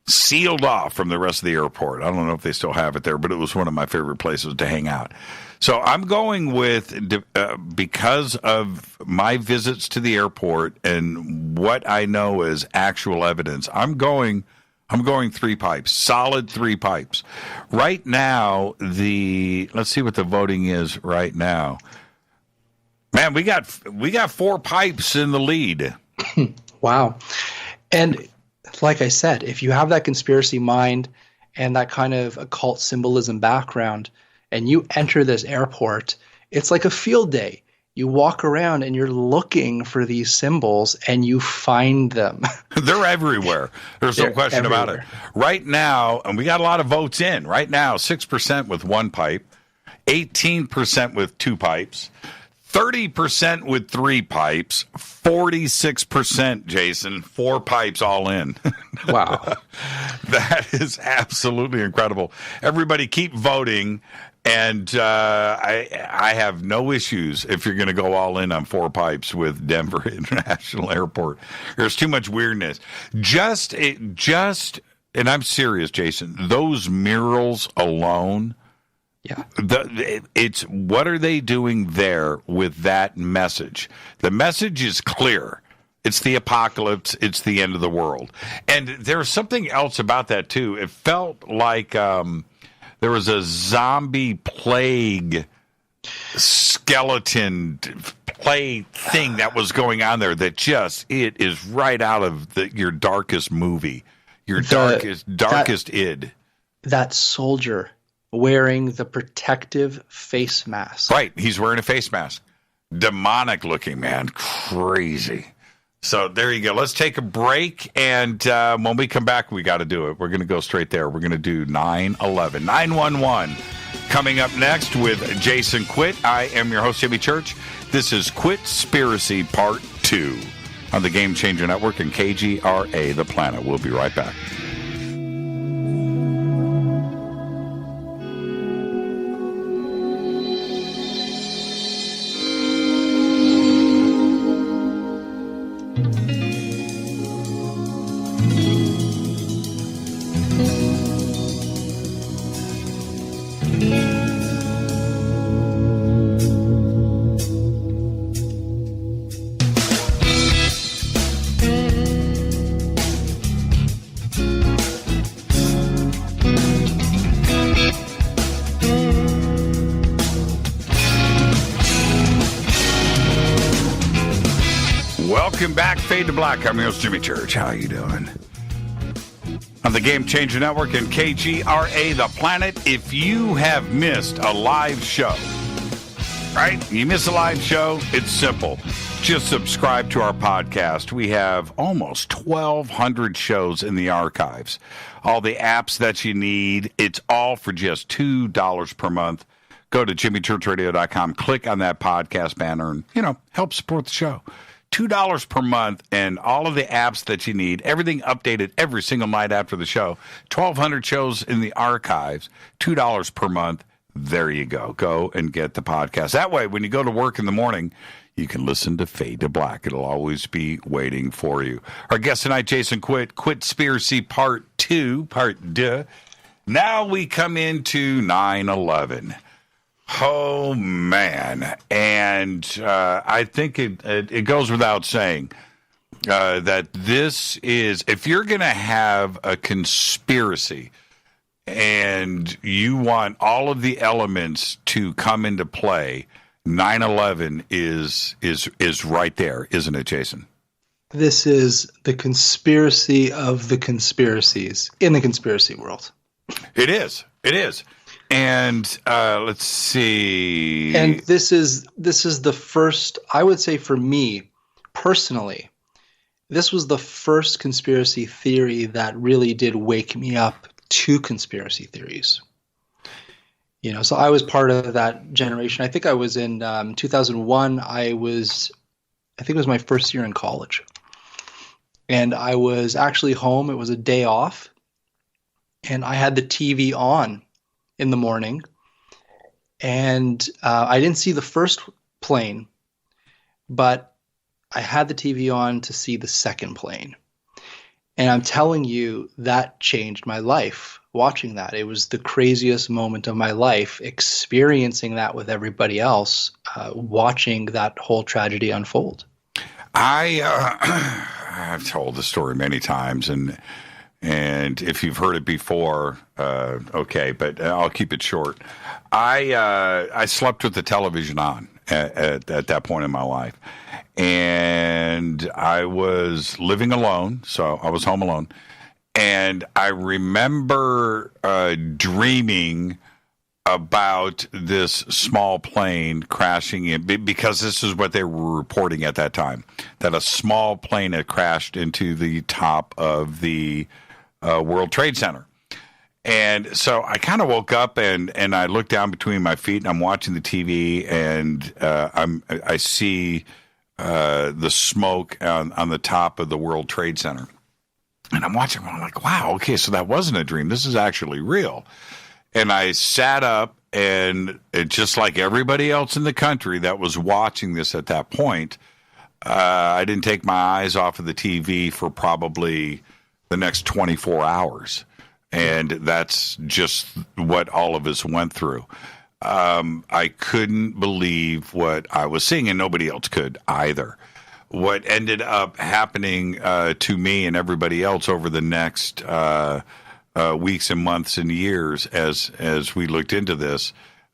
F: Sealed off from the rest of the airport. I don't know if they still have it there, but it was one of my favorite places to hang out. So I'm going with, because of my visits to the airport and what I know is actual evidence, I'm going 3 pipes, solid 3 pipes. Right now, let's see what the voting is right now. Man, we got 4 pipes in the lead.
G: Wow. And like I said, if you have that conspiracy mind and that kind of occult symbolism background, and you enter this airport, it's like a field day. You walk around and you're looking for these symbols and you find them.
F: They're everywhere. There's no question about it. Right now, and we got a lot of votes in. Right now, 6% with 1 pipe, 18% with 2 pipes, 30% with 3 pipes, 46%, Jason, 4 pipes all in.
G: Wow.
F: That is absolutely incredible. Everybody keep voting. And I have no issues if you're going to go all in on 4 pipes with Denver International Airport. There's too much weirdness. Just, and I'm serious, Jason, those murals alone, it's what are they doing there with that message? The message is clear. It's the apocalypse. It's the end of the world. And there's something else about that, too. It felt like there was a zombie plague skeleton play thing that was going on there that it is right out of your darkest movie, your darkest id. That
G: soldier wearing the protective face mask.
F: Right. He's wearing a face mask. Demonic looking, man. Crazy. So there you go. Let's take a break, and when we come back, we got to do it. We're going to go straight there. We're going to do 9/11. 911 coming up next with Jason Quitt. I am your host, Jimmy Church. This is Quittspiracy Part 2 on the Game Changer Network and KGRA, The Planet. We'll be right back. Welcome back, Fade to Black. I'm your host, Jimmy Church. How you doing? On the Game Changer Network and KGRA, The Planet. If you have missed a live show Right? You miss a live show? It's simple. Just subscribe to our podcast. We have almost 1,200 shows in the archives. All the apps that you need, it's all for just $2 per month. Go to jimmychurchradio.com, click on that podcast banner, and, help support the show. $2 per month, and all of the apps that you need, everything updated every single night after the show. 1,200 shows in the archives, $2 per month. There you go. Go and get the podcast. That way, when you go to work in the morning, you can listen to Fade to Black. It'll always be waiting for you. Our guest tonight, Jason Quitt, Quittspiracy Part 2, Part 2. Now we come into 9/11. Oh, man. And I think it goes without saying that this is, if you're going to have a conspiracy and you want all of the elements to come into play, 9/11 is right there, isn't it, Jason?
G: This is the conspiracy of the conspiracies in the conspiracy world.
F: It is. It is. And let's see.
G: And this is the first, I would say for me personally, this was the first conspiracy theory that really did wake me up to conspiracy theories. So I was part of that generation. I think I was in 2001. I think it was my first year in college. And I was actually home. It was a day off. And I had the TV on in the morning. And I didn't see the first plane, but I had the TV on to see the second plane. And I'm telling you, that changed my life, watching that. It was the craziest moment of my life, experiencing that with everybody else, watching that whole tragedy unfold.
F: I've told the story many times, and if you've heard it before, okay, but I'll keep it short. I slept with the television on at that point in my life. And I was living alone, so I was home alone. And I remember dreaming about this small plane crashing in, because this is what they were reporting at that time, that a small plane had crashed into the top of the World Trade Center. And so I kind of woke up and I looked down between my feet, and I'm watching the TV, and I see the smoke on the top of the World Trade Center. And I'm watching, and I'm like, wow, okay, so that wasn't a dream. This is actually real. And I sat up, and just like everybody else in the country that was watching this at that point, I didn't take my eyes off of the TV for probably the next 24 hours. And that's just what all of us went through. I couldn't believe what I was seeing, and nobody else could either. What ended up happening to me and everybody else over the next weeks and months and years as we looked into this,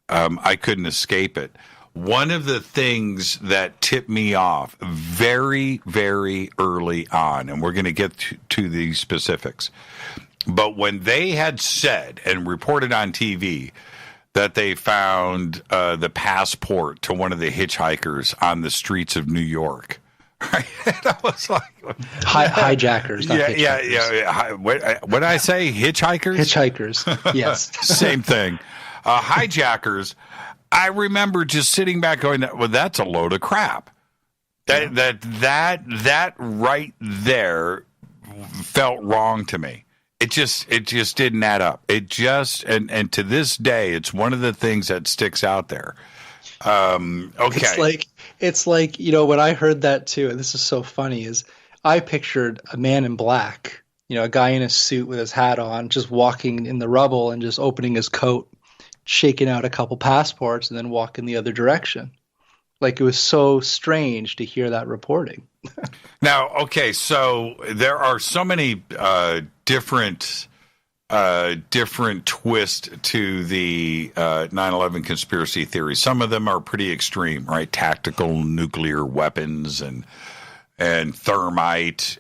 F: I couldn't escape it. One of the things that tipped me off very, very early on, and we're going to get to these specifics, but when they had said and reported on TV that they found the passport to one of the hitchhikers on the streets of New York. Right? I was like,
G: hijackers. Not hitchhikers.
F: Yeah. What did I say? Hitchhikers?
G: Hitchhikers. Yes.
F: Same thing. Hijackers. I remember just sitting back going, well, that's a load of crap. That right there felt wrong to me. It just didn't add up. It just, and to this day, it's one of the things that sticks out there. Okay.
G: It's like, when I heard that too, and this is so funny, is I pictured a man in black, a guy in a suit with his hat on, just walking in the rubble and just opening his coat, shaking out a couple passports, and then walking the other direction. Like, it was so strange to hear that reporting.
F: Now, okay, so there are so many different twist to the 9/11 conspiracy theory. Some of them are pretty extreme, right? Tactical nuclear weapons and thermite,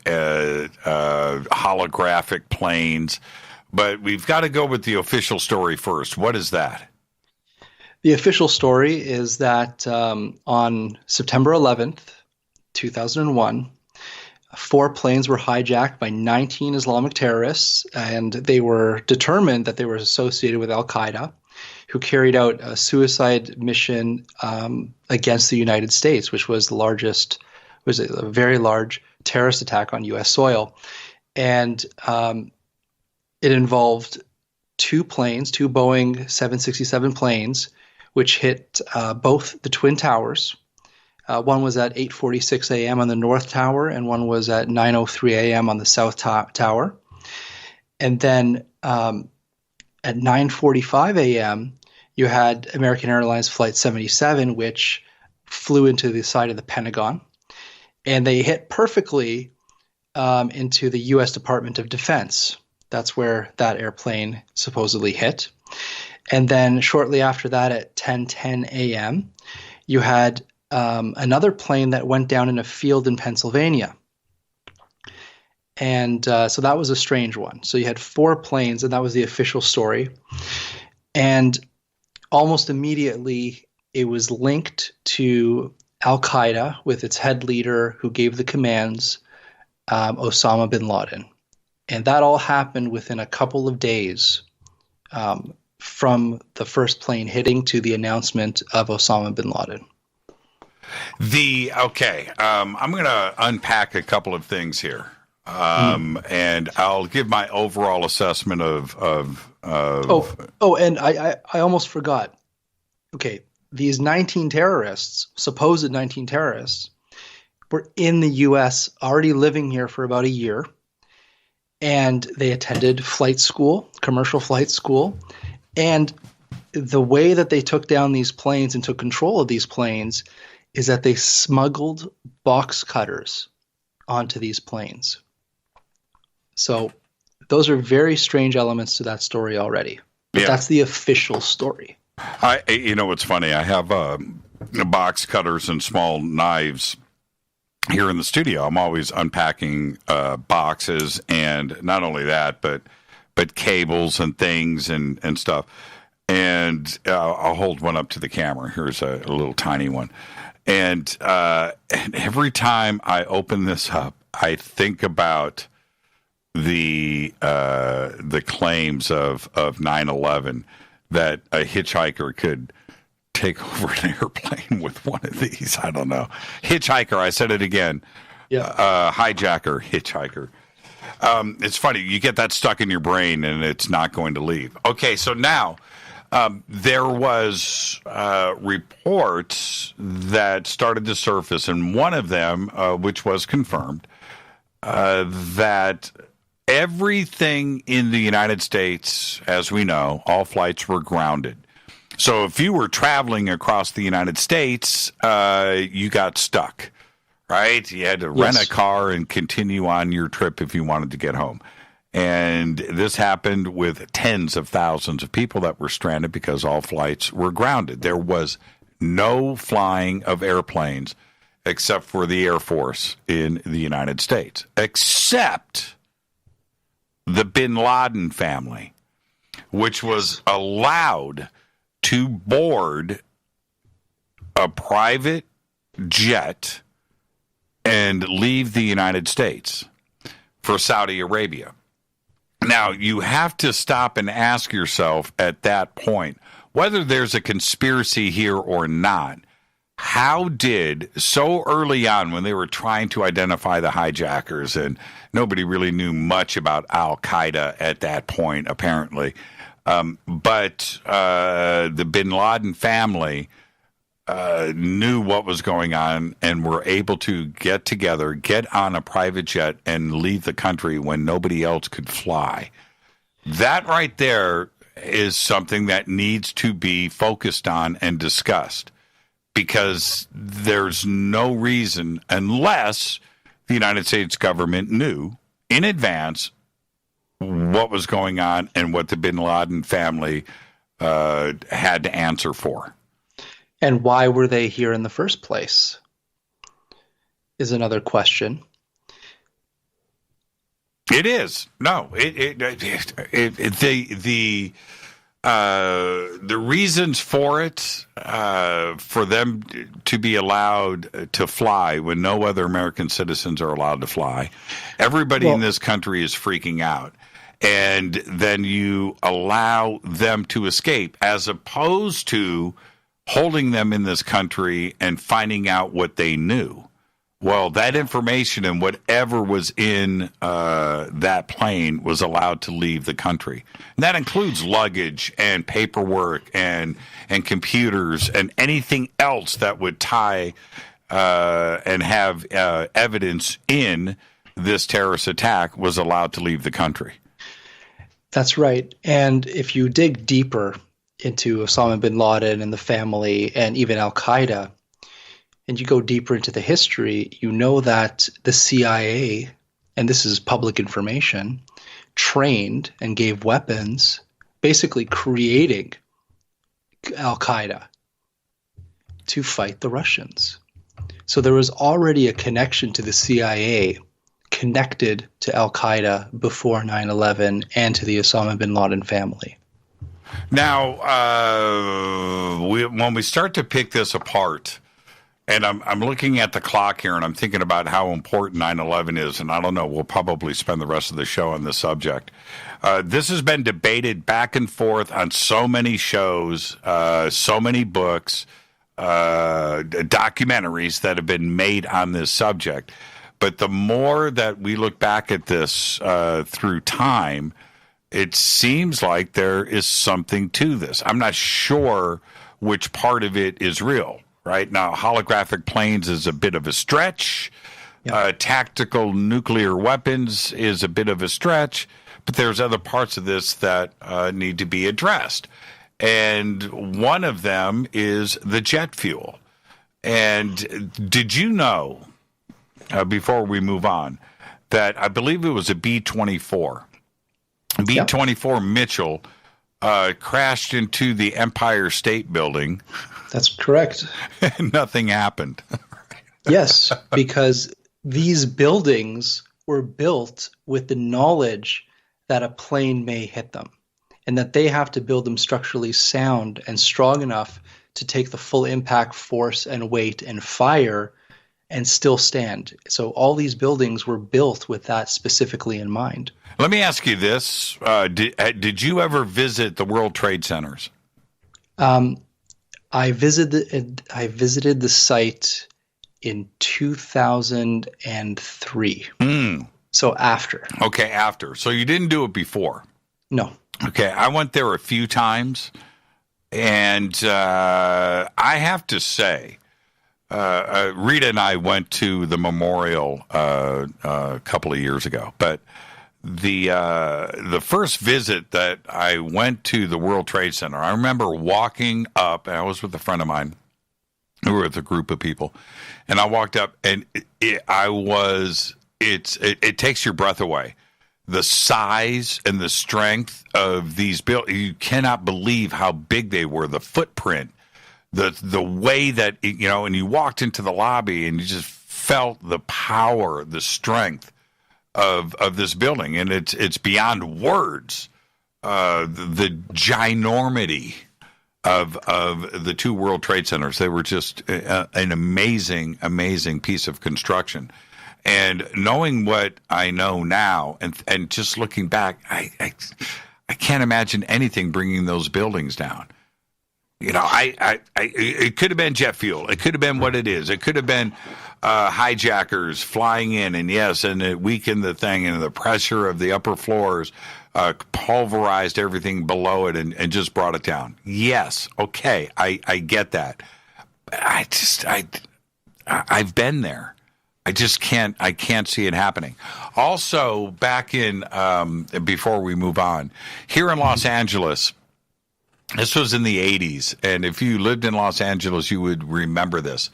F: holographic planes. But we've got to go with the official story first. What is that?
G: The official story is that on September 11th, 2001, 4 planes were hijacked by 19 Islamic terrorists, and they were determined that they were associated with Al-Qaeda, who carried out a suicide mission against the United States, which was a very large terrorist attack on U.S. soil. And it involved 2 Boeing 767 planes, which hit both the Twin Towers. One was at 8:46 a.m. on the North Tower, and one was at 9:03 a.m. on the South Tower. And then at 9:45 a.m., you had American Airlines Flight 77, which flew into the side of the Pentagon. And they hit perfectly into the U.S. Department of Defense. That's where that airplane supposedly hit. And then shortly after that, at 10:10 a.m., you had another plane that went down in a field in Pennsylvania. And so that was a strange one. So you had 4 planes, and that was the official story. And almost immediately, it was linked to Al-Qaeda with its head leader who gave the commands, Osama bin Laden. And that all happened within a couple of days from the first plane hitting to the announcement of Osama bin Laden.
F: I'm going to unpack a couple of things here, and I'll give my overall assessment of. And
G: I almost forgot. Okay, these 19 terrorists, supposed 19 terrorists, were in the U.S. already living here for about a year, and they attended flight school, commercial flight school, and the way that they took down these planes and took control of these planes is that they smuggled box cutters onto these planes. So those are very strange elements to that story already. But that's the official story.
F: It's funny. I have box cutters and small knives here in the studio. I'm always unpacking boxes, and not only that, but cables and things and stuff. And I'll hold one up to the camera. Here's a little tiny one. And every time I open this up, I think about the claims of 9/11 that a hitchhiker could take over an airplane with one of these. I don't know. Hitchhiker. I said it again. Yeah. Hijacker. Hitchhiker. It's funny. You get that stuck in your brain and it's not going to leave. Okay. So now. There was reports that started to surface, and one of them, which was confirmed, that everything in the United States, as we know, all flights were grounded. So if you were traveling across the United States, you got stuck, right? You had to rent a car and continue on your trip if you wanted to get home. And this happened with tens of thousands of people that were stranded because all flights were grounded. There was no flying of airplanes except for the Air Force in the United States, except the bin Laden family, which was allowed to board a private jet and leave the United States for Saudi Arabia. Now, you have to stop and ask yourself at that point, whether there's a conspiracy here or not, how did so early on when they were trying to identify the hijackers, and nobody really knew much about Al-Qaeda at that point, apparently, but the bin Laden family knew what was going on and were able to get together, get on a private jet, and leave the country when nobody else could fly. That right there is something that needs to be focused on and discussed, because there's no reason, unless the United States government knew in advance what was going on and what the bin Laden family had to answer for.
G: And why were they here in the first place is another question.
F: It is. No, the reasons for it, for them to be allowed to fly when no other American citizens are allowed to fly. Everybody in this country is freaking out. And then you allow them to escape as opposed to holding them in this country and finding out what they knew. Well, that information and whatever was in that plane was allowed to leave the country. And that includes luggage and paperwork and computers and anything else that would tie and have evidence in this terrorist attack was allowed to leave the country.
G: That's right. And if you dig deeper into Osama bin Laden and the family and even Al-Qaeda, and you go deeper into the history, you know that the CIA, and this is public information, trained and gave weapons, basically creating Al-Qaeda to fight the Russians. So there was already a connection to the CIA connected to Al-Qaeda before 9/11 and to the Osama bin Laden family.
F: Now, when we start to pick this apart, and I'm looking at the clock here, and I'm thinking about how important 9/11 is, and I don't know, we'll probably spend the rest of the show on this subject. This has been debated back and forth on so many shows, so many books, documentaries that have been made on this subject. But the more that we look back at this through time, it seems like there is something to this. I'm not sure which part of it is real. Right now, holographic planes is a bit of a stretch. Yep. Tactical nuclear weapons is a bit of a stretch. But there's other parts of this that need to be addressed. And one of them is the jet fuel. And did you know, before we move on, that I believe it was a B-24. B-24 Mitchell crashed into the Empire State Building.
G: That's correct.
F: And nothing happened.
G: Yes, because these buildings were built with the knowledge that a plane may hit them and that they have to build them structurally sound and strong enough to take the full impact, force, and weight and fire and still stand. So all these buildings were built with that specifically in mind.
F: Let me ask you this. Did you ever visit the World Trade Centers?
G: I visited the site in 2003. So after.
F: Okay, after. So you didn't do it before?
G: No.
F: Okay, I went there a few times, and I have to say, Rita and I went to the memorial a couple of years ago, but the first visit that I went to the World Trade Center, I remember walking up, and I was with a friend of mine. We were with a group of people, and I walked up, and it takes your breath away. The size and the strength of these buildings, you cannot believe how big they were. The footprint, the way that, and you walked into the lobby, and you just felt the power, the strength of this building, and it's beyond words. The ginormity of the two World Trade Centers. They were just an amazing, amazing piece of construction. And knowing what I know now, and just looking back, I can't imagine anything bringing those buildings down. It could have been jet fuel. It could have been what it is. It could have been hijackers flying in, and it weakened the thing, and the pressure of the upper floors pulverized everything below it and just brought it down. Yes, okay, I get that. I've been there. I can't see it happening. Also, back in, before we move on, here in Los Angeles, this was in the 80s, and if you lived in Los Angeles, you would remember this.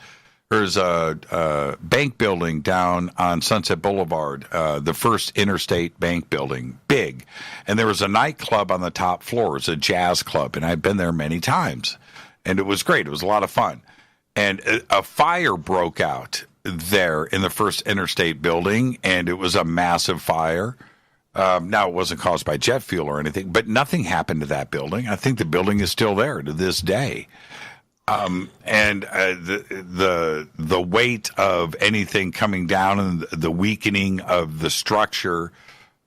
F: There's a bank building down on Sunset Boulevard, the first interstate bank building, big. And there was a nightclub on the top floor. It was a jazz club, and I've been there many times. And it was great. It was a lot of fun. And a fire broke out there in the first interstate building, and it was a massive fire. Now, it wasn't caused by jet fuel or anything, but nothing happened to that building. I think the building is still there to this day. And the weight of anything coming down and the weakening of the structure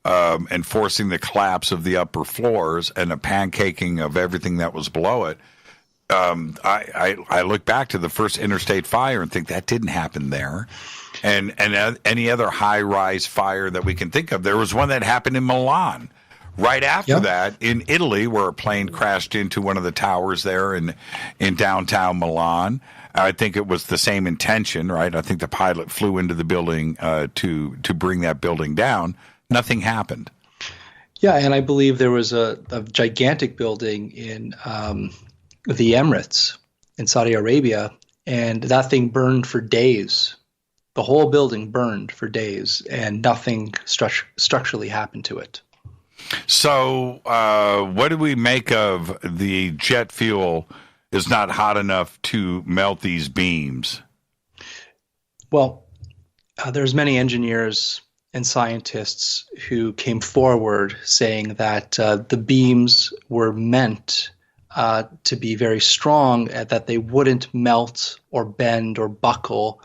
F: and forcing the collapse of the upper floors and the pancaking of everything that was below it, I look back to the first interstate fire and think that didn't happen there. And any other high-rise fire that we can think of. There was one that happened in Milan. Right after that, in Italy, where a plane crashed into one of the towers there in downtown Milan. I think it was the same intention, right? I think the pilot flew into the building to bring that building down. Nothing happened.
G: Yeah, and I believe there was a gigantic building in the Emirates in Saudi Arabia, and that thing burned for days. The whole building burned for days, and nothing structurally happened to it.
F: So what do we make of the jet fuel is not hot enough to melt these beams?
G: Well, there's many engineers and scientists who came forward saying that the beams were meant to be very strong, that they wouldn't melt or bend or buckle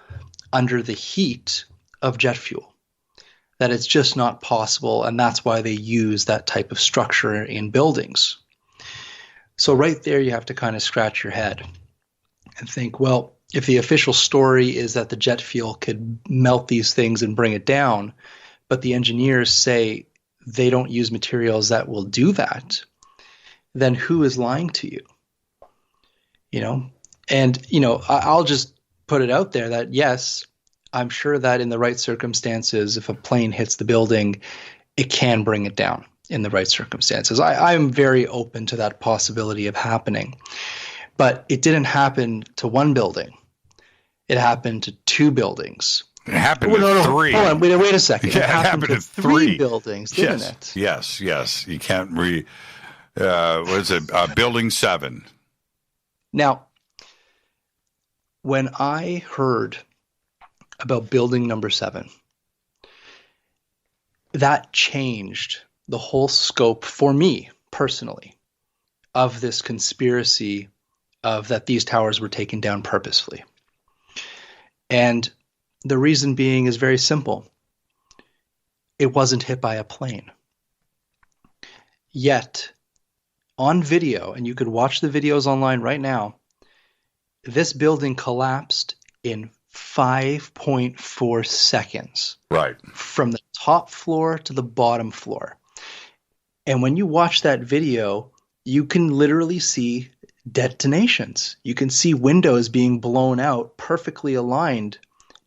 G: under the heat of jet fuel, that it's just not possible, and that's why they use that type of structure in buildings. So right there you have to kind of scratch your head and think, well, if the official story is that the jet fuel could melt these things and bring it down, but the engineers say they don't use materials that will do that, then who is lying to you? And I'll just put it out there that, yes, I'm sure that in the right circumstances, if a plane hits the building, it can bring it down in the right circumstances. I'm very open to that possibility of happening. But it didn't happen to one building. It happened to two buildings.
F: It happened to three.
G: Hold on, wait a second.
F: Yeah, it happened to three
G: buildings, didn't it?
F: Yes. You can't what is it? Building 7.
G: Now, when I heard about building number 7, that changed the whole scope for me personally of this conspiracy of that these towers were taken down purposefully. And the reason being is very simple. It wasn't hit by a plane. Yet, on video, and you could watch the videos online right now, this building collapsed in 5.4 seconds.
F: Right.
G: From the top floor to the bottom floor. And when you watch that video, you can literally see detonations. You can see windows being blown out, perfectly aligned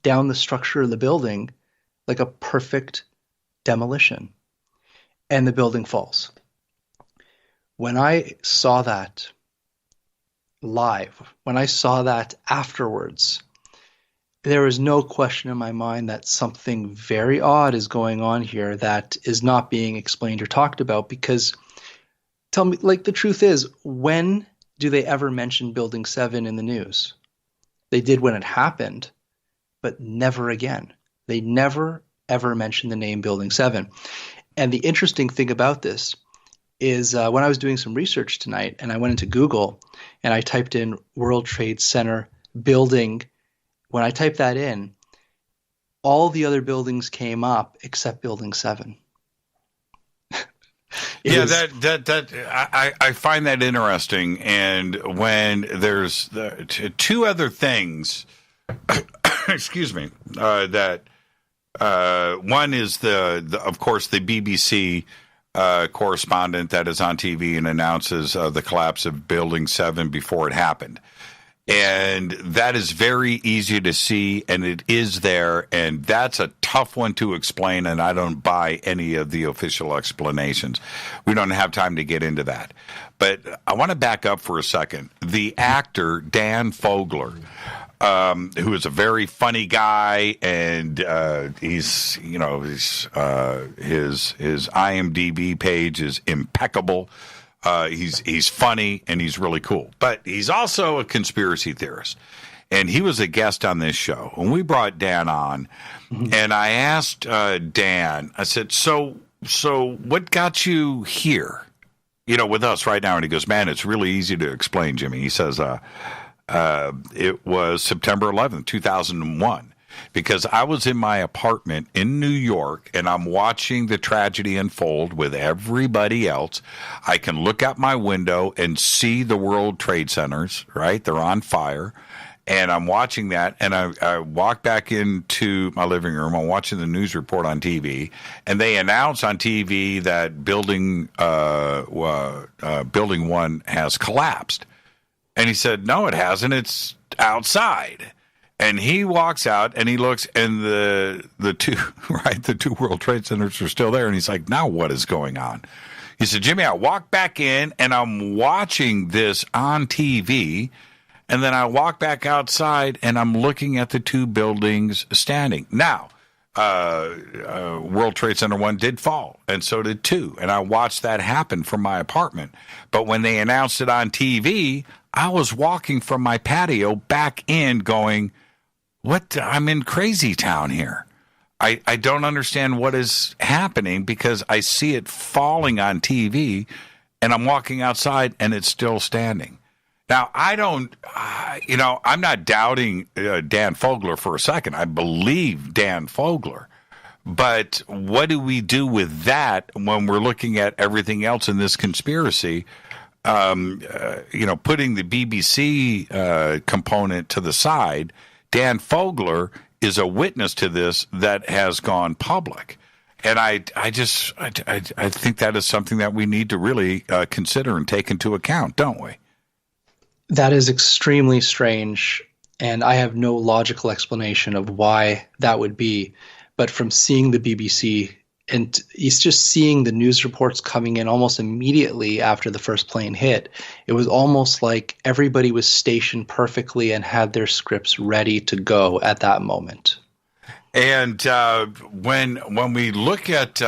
G: down the structure of the building, like a perfect demolition. And the building falls. When I saw that live, when I saw that afterwards, there is no question in my mind that something very odd is going on here that is not being explained or talked about. Because tell me, like, the truth is, when do they ever mention Building 7 in the news? They did when it happened, but never again. They never, ever mentioned the name Building 7. And the interesting thing about this is when I was doing some research tonight and I went into Google and I typed in World Trade Center building, when I typed that in, all the other buildings came up except Building 7.
F: I find that interesting. And when there's two other things, excuse me, that one is of course the BBC correspondent that is on TV and announces the collapse of Building 7 before it happened. And that is very easy to see, and it is there, and that's a tough one to explain, and I don't buy any of the official explanations. We don't have time to get into that. But I want to back up for a second. The actor, Dan Fogler, who is a very funny guy, and his IMDb page is impeccable. He's funny and he's really cool, but he's also a conspiracy theorist. And he was a guest on this show. And we brought Dan on, and I asked Dan, I said, so So what got you here, with us right now? And he goes, man, it's really easy to explain, Jimmy. He says, it was September 11th, 2001, because I was in my apartment in New York and I'm watching the tragedy unfold with everybody else. I can look out my window and see the World Trade Centers, right? They're on fire. And I'm watching that, and I walk back into my living room. I'm watching the news report on TV, and they announce on TV that building 1 has collapsed. And he said, no, it hasn't. It's outside. And he walks out, and he looks, and the two World Trade Centers are still there. And he's like, now what is going on? He said, Jimmy, I walk back in, and I'm watching this on TV. And then I walk back outside, and I'm looking at the two buildings standing. Now, World Trade Center 1 did fall, and so did 2. And I watched that happen from my apartment. But when they announced it on TV, I was walking from my patio back in going, what? I'm in crazy town here. I don't understand what is happening because I see it falling on TV, and I'm walking outside, and it's still standing. Now, I'm not doubting Dan Fogler for a second. I believe Dan Fogler. But what do we do with that when we're looking at everything else in this conspiracy? Putting the BBC component to the side, Dan Fogler is a witness to this that has gone public. And I think that is something that we need to really consider and take into account, don't we?
G: That is extremely strange, and I have no logical explanation of why that would be. But from seeing the BBC, and he's just seeing the news reports coming in almost immediately after the first plane hit, it was almost like everybody was stationed perfectly and had their scripts ready to go at that moment.
F: And when we look at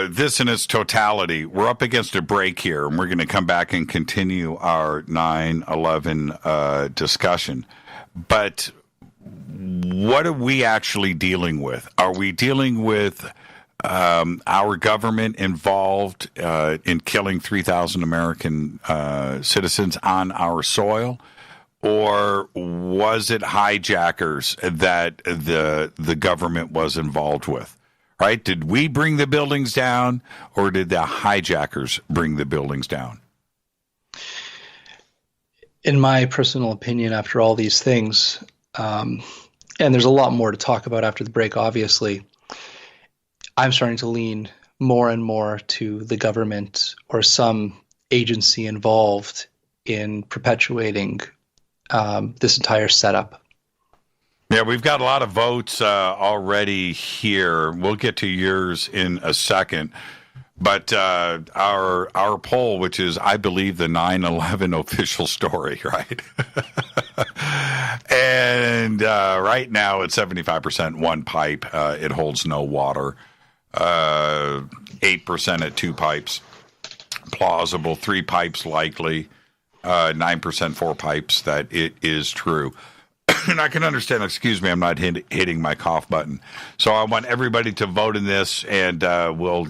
F: this in its totality, we're up against a break here, and we're going to come back and continue our 9/11 discussion. But what are we actually dealing with? Are we dealing with our government involved in killing 3,000 American citizens on our soil? Or was it hijackers that the government was involved with? Right? Did we bring the buildings down, or did the hijackers bring the buildings down?
G: In my personal opinion, after all these things, and there's a lot more to talk about after the break, obviously, I'm starting to lean more and more to the government or some agency involved in perpetuating this entire setup.
F: Yeah, we've got a lot of votes already here. We'll get to yours in a second. But our poll, which is, I believe, the 9/11 official story, right? And right now it's 75% one pipe. It holds no water. 8% at 2 pipes. Plausible. 3 pipes likely. 9% 4 pipes that it is true. And I can understand, excuse me, I'm not hitting my cough button. So I want everybody to vote in this, and we'll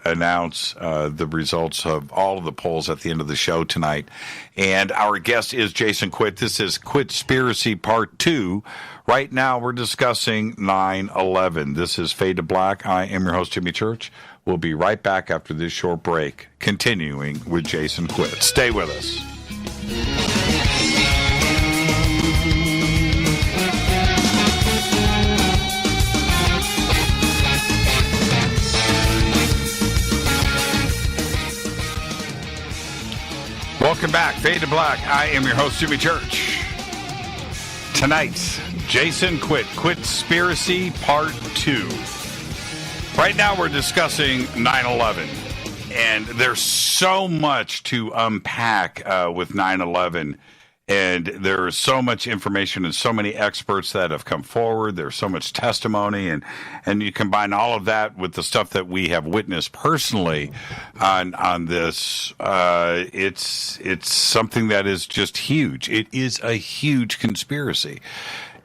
F: announce the results of all of the polls at the end of the show tonight. And our guest is Jason Quitt. This is Quittspiracy Part 2. Right now we're discussing 9/11. This is Fade to Black. I am your host, Jimmy Church. We'll be right back after this short break, continuing with Jason Quitt. Stay with us. Welcome back, Fade to Black. I am your host, Jimmy Church. Tonight, Jason Quitt, Quittspiracy Part 2. Right now, we're discussing 9/11, and there's so much to unpack with 9/11, and there is so much information and so many experts that have come forward. There's so much testimony, and you combine all of that with the stuff that we have witnessed personally on this. It's something that is just huge. It is a huge conspiracy.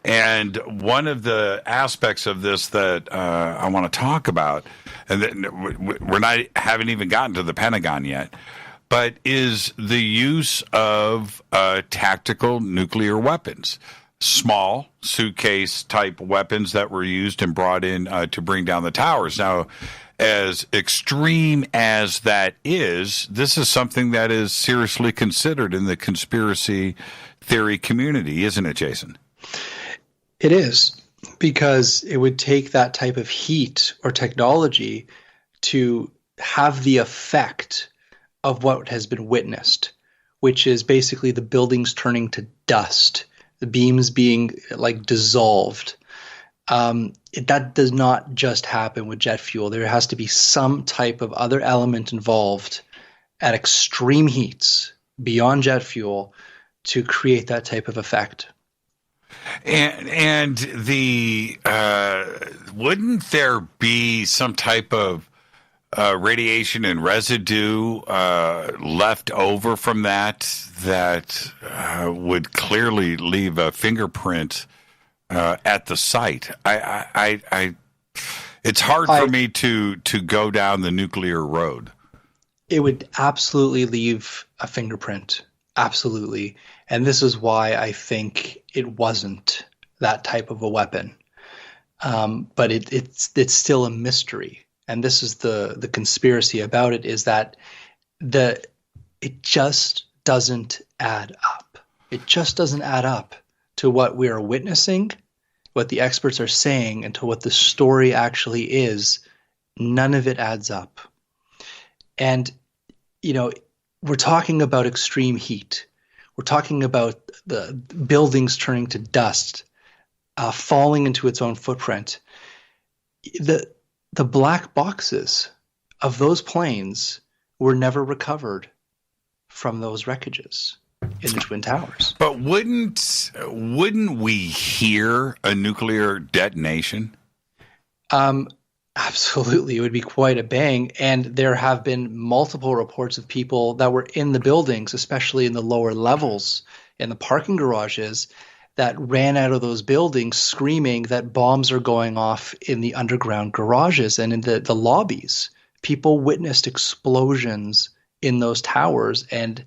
F: And one of the aspects of this that I want to talk about, and haven't even gotten to the Pentagon yet, but is the use of tactical nuclear weapons. Small suitcase type weapons that were used and brought in to bring down the towers. Now, as extreme as that is, this is something that is seriously considered in the conspiracy theory community, isn't it, Jason?
G: It is, because it would take that type of heat or technology to have the effect of what has been witnessed, which is basically the buildings turning to dust, the beams being like dissolved. That does not just happen with jet fuel. There has to be some type of other element involved at extreme heats beyond jet fuel to create that type of effect.
F: And the wouldn't there be some type of radiation and residue left over from that would clearly leave a fingerprint at the site? It's hard for me to go down the nuclear road.
G: It would absolutely leave a fingerprint. Absolutely. And this is why I think it wasn't that type of a weapon. But it's still a mystery. And this is the conspiracy about it, is that it just doesn't add up. It just doesn't add up to what we are witnessing, what the experts are saying, and to what the story actually is. None of it adds up. And, we're talking about extreme heat. We're talking about the buildings turning to dust, falling into its own footprint. The black boxes of those planes were never recovered from those wreckages in the Twin Towers.
F: But wouldn't we hear a nuclear detonation?
G: Absolutely. It would be quite a bang. And there have been multiple reports of people that were in the buildings, especially in the lower levels, in the parking garages, that ran out of those buildings screaming that bombs are going off in the underground garages and in the lobbies. People witnessed explosions in those towers, and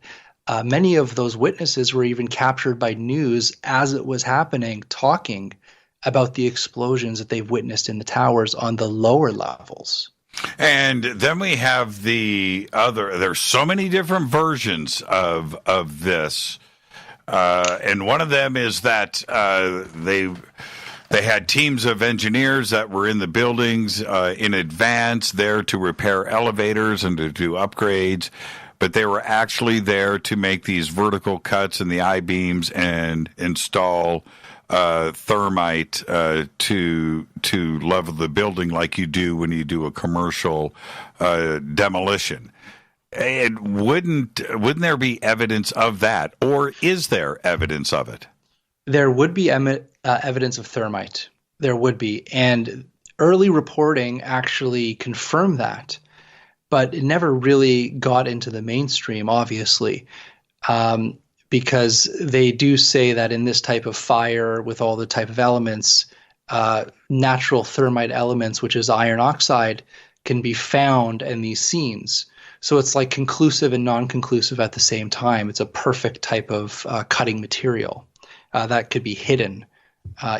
G: many of those witnesses were even captured by news as it was happening, talking about the explosions that they've witnessed in the towers on the lower levels.
F: And then we have there's so many different versions of this. And one of them is that they had teams of engineers that were in the buildings in advance there to repair elevators and to do upgrades, but they were actually there to make these vertical cuts in the I-beams and install thermite to level the building like you do when you do a commercial demolition. And wouldn't there be evidence of that, or is there evidence of it?
G: There would be evidence of thermite. There would be, and early reporting actually confirmed that, but it never really got into the mainstream, obviously, because they do say that in this type of fire with all the type of elements, natural thermite elements, which is iron oxide, can be found in these scenes. So it's like conclusive and non-conclusive at the same time. It's a perfect type of cutting material that could be hidden,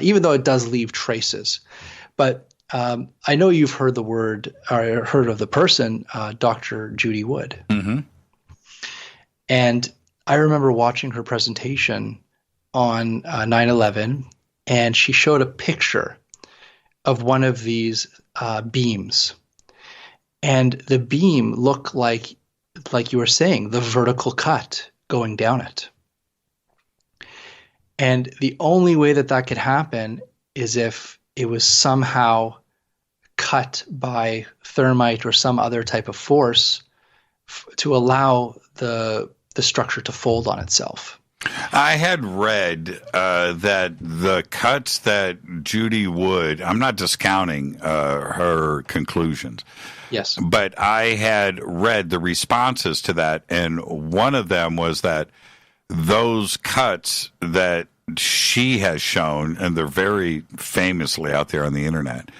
G: even though it does leave traces. But I know you've heard the word or heard of the person, Dr. Judy Wood.
F: Mm-hmm.
G: And I remember watching her presentation on 9/11, and she showed a picture of one of these beams. And the beam looked like you were saying, the vertical cut going down it. And the only way that could happen is if it was somehow cut by thermite or some other type of force to allow the structure to fold on itself.
F: I had read that the cuts that Judy Wood, I'm not discounting her conclusions.
G: Yes.
F: But I had read the responses to that, and one of them was that those cuts that she has shown, and they're very famously out there on the internet,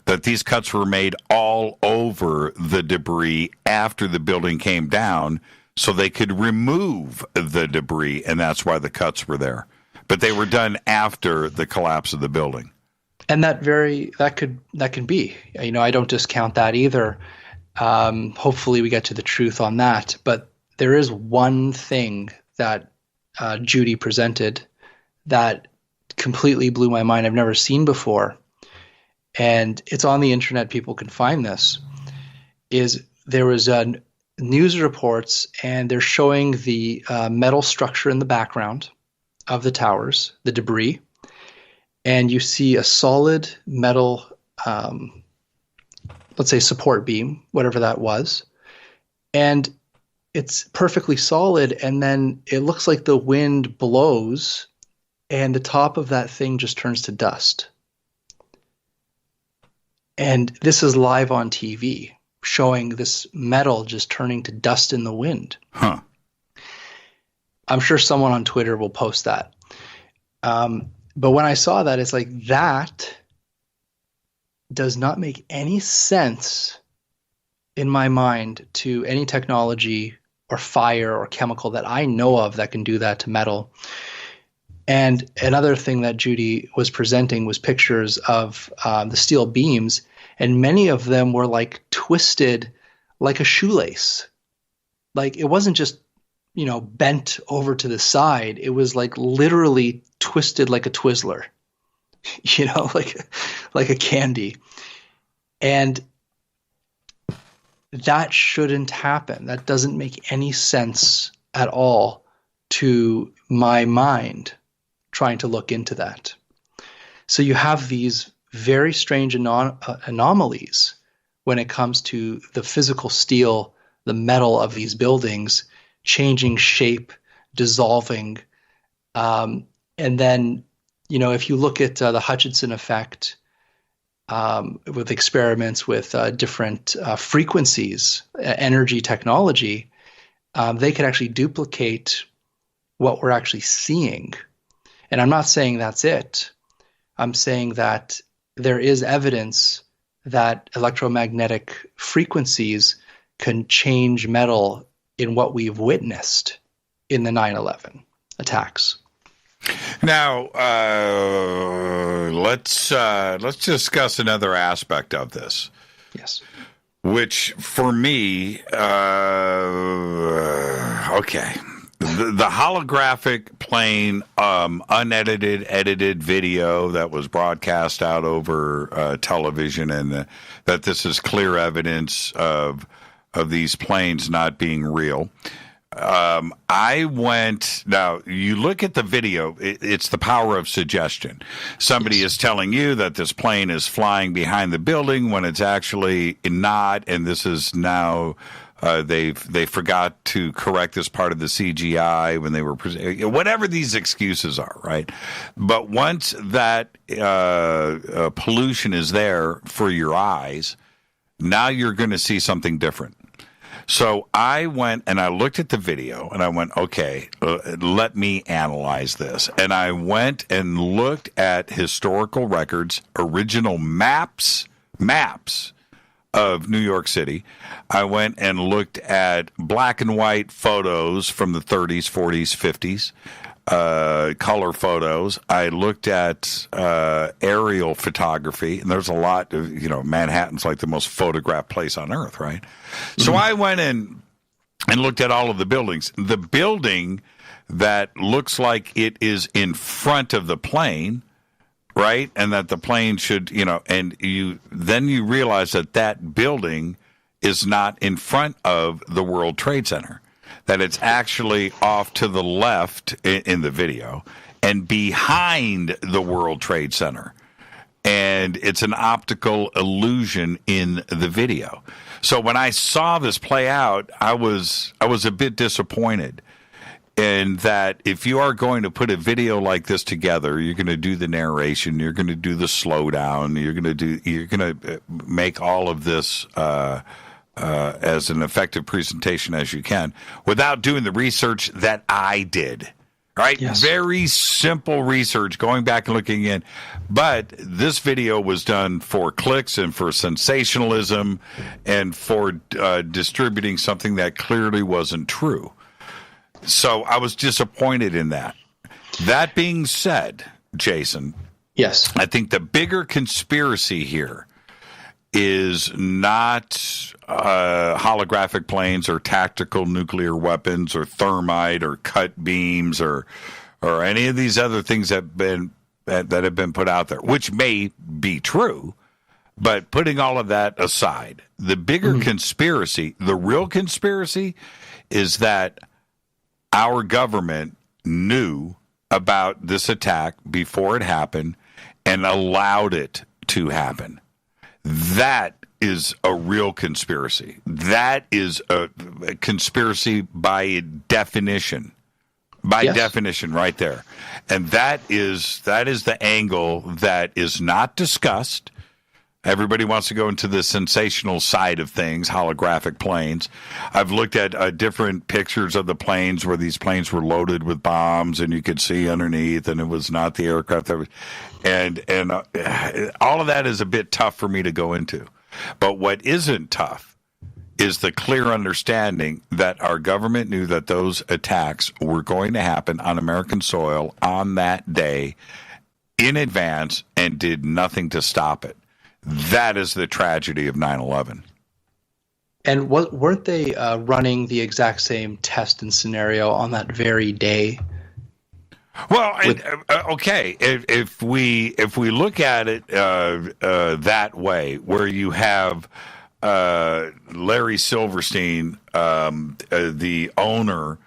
F: that these cuts were made all over the debris after the building came down so they could remove the debris, and that's why the cuts were there. But they were done after the collapse of the building.
G: And that can be. I don't discount that either. Hopefully we get to the truth on that. But there is one thing that Judy presented that completely blew my mind. I've never seen before. And it's on the internet. People can find this. There was news reports, and they're showing the metal structure in the background of the towers, the debris. And you see a solid metal, let's say support beam, whatever that was. And it's perfectly solid. And then it looks like the wind blows and the top of that thing just turns to dust. And this is live on TV, showing this metal just turning to dust in the wind.
F: Huh.
G: I'm sure someone on Twitter will post that. But when I saw that, it's like, that does not make any sense in my mind to any technology or fire or chemical that I know of that can do that to metal. And another thing that Judy was presenting was pictures of the steel beams, and many of them were like twisted like a shoelace. Like, it wasn't just, bent over to the side. It was like literally twisted like a Twizzler, like a candy. And that shouldn't happen. That doesn't make any sense at all to my mind trying to look into that. So you have these very strange anomalies when it comes to the physical steel, the metal of these buildings changing shape, dissolving. And then, if you look at the Hutchinson effect with experiments with different frequencies, energy technology, they could actually duplicate what we're actually seeing. And I'm not saying that's it. I'm saying that there is evidence that electromagnetic frequencies can change metal in what we've witnessed in the 9/11 attacks.
F: Now, let's discuss another aspect of this.
G: Yes.
F: Which, for me, okay. The holographic plane, unedited, edited video that was broadcast out over television, and that this is clear evidence of these planes not being real. Now, you look at the video, it's the power of suggestion. Somebody is telling you that this plane is flying behind the building when it's actually not, and this is now... They forgot to correct this part of the CGI when they were whatever these excuses are, right? But once that pollution is there for your eyes, now you're going to see something different. So I went and I looked at the video and I went, okay, let me analyze this. And I went and looked at historical records, original maps of New York City. I went and looked at black and white photos from the 30s, 40s, 50s, color photos. I looked at aerial photography, and there's a lot of, Manhattan's like the most photographed place on earth, right? Mm-hmm. So I went in and looked at all of the buildings. The building that looks like it is in front of the plane, right? And that the plane should, and you realize that building is not in front of the World Trade Center, that it's actually off to the left in the video and behind the World Trade Center. And it's an optical illusion in the video. So when I saw this play out, I was a bit disappointed. And that if you are going to put a video like this together, you're going to do the narration, you're going to do the slowdown, you're going to make all of this as an effective presentation as you can, without doing the research that I did. right?
G: Yes.
F: Very simple research, going back and looking in. But this video was done for clicks and for sensationalism and for distributing something that clearly wasn't true. So I was disappointed in that. That being said, Jason,
G: Yes.
F: I think the bigger conspiracy here is not holographic planes or tactical nuclear weapons or thermite or cut beams or any of these other things that have been put out there, which may be true. But putting all of that aside, the bigger conspiracy, the real conspiracy, is that our government knew about this attack before it happened and allowed it to happen. That is a real conspiracy. That is a conspiracy by definition. By definition, right there. And that is the angle that is not discussed. Everybody wants to go into the sensational side of things, holographic planes. I've looked at different pictures of the planes where these planes were loaded with bombs and you could see underneath, and it was not the aircraft that was, and all of that is a bit tough for me to go into. But what isn't tough is the clear understanding that our government knew that those attacks were going to happen on American soil on that day in advance and did nothing to stop it. That is the tragedy of 9/11.
G: And weren't they running the exact same test and scenario on that very day?
F: Well, okay, if we look at it that way, where you have Larry Silverstein, the owner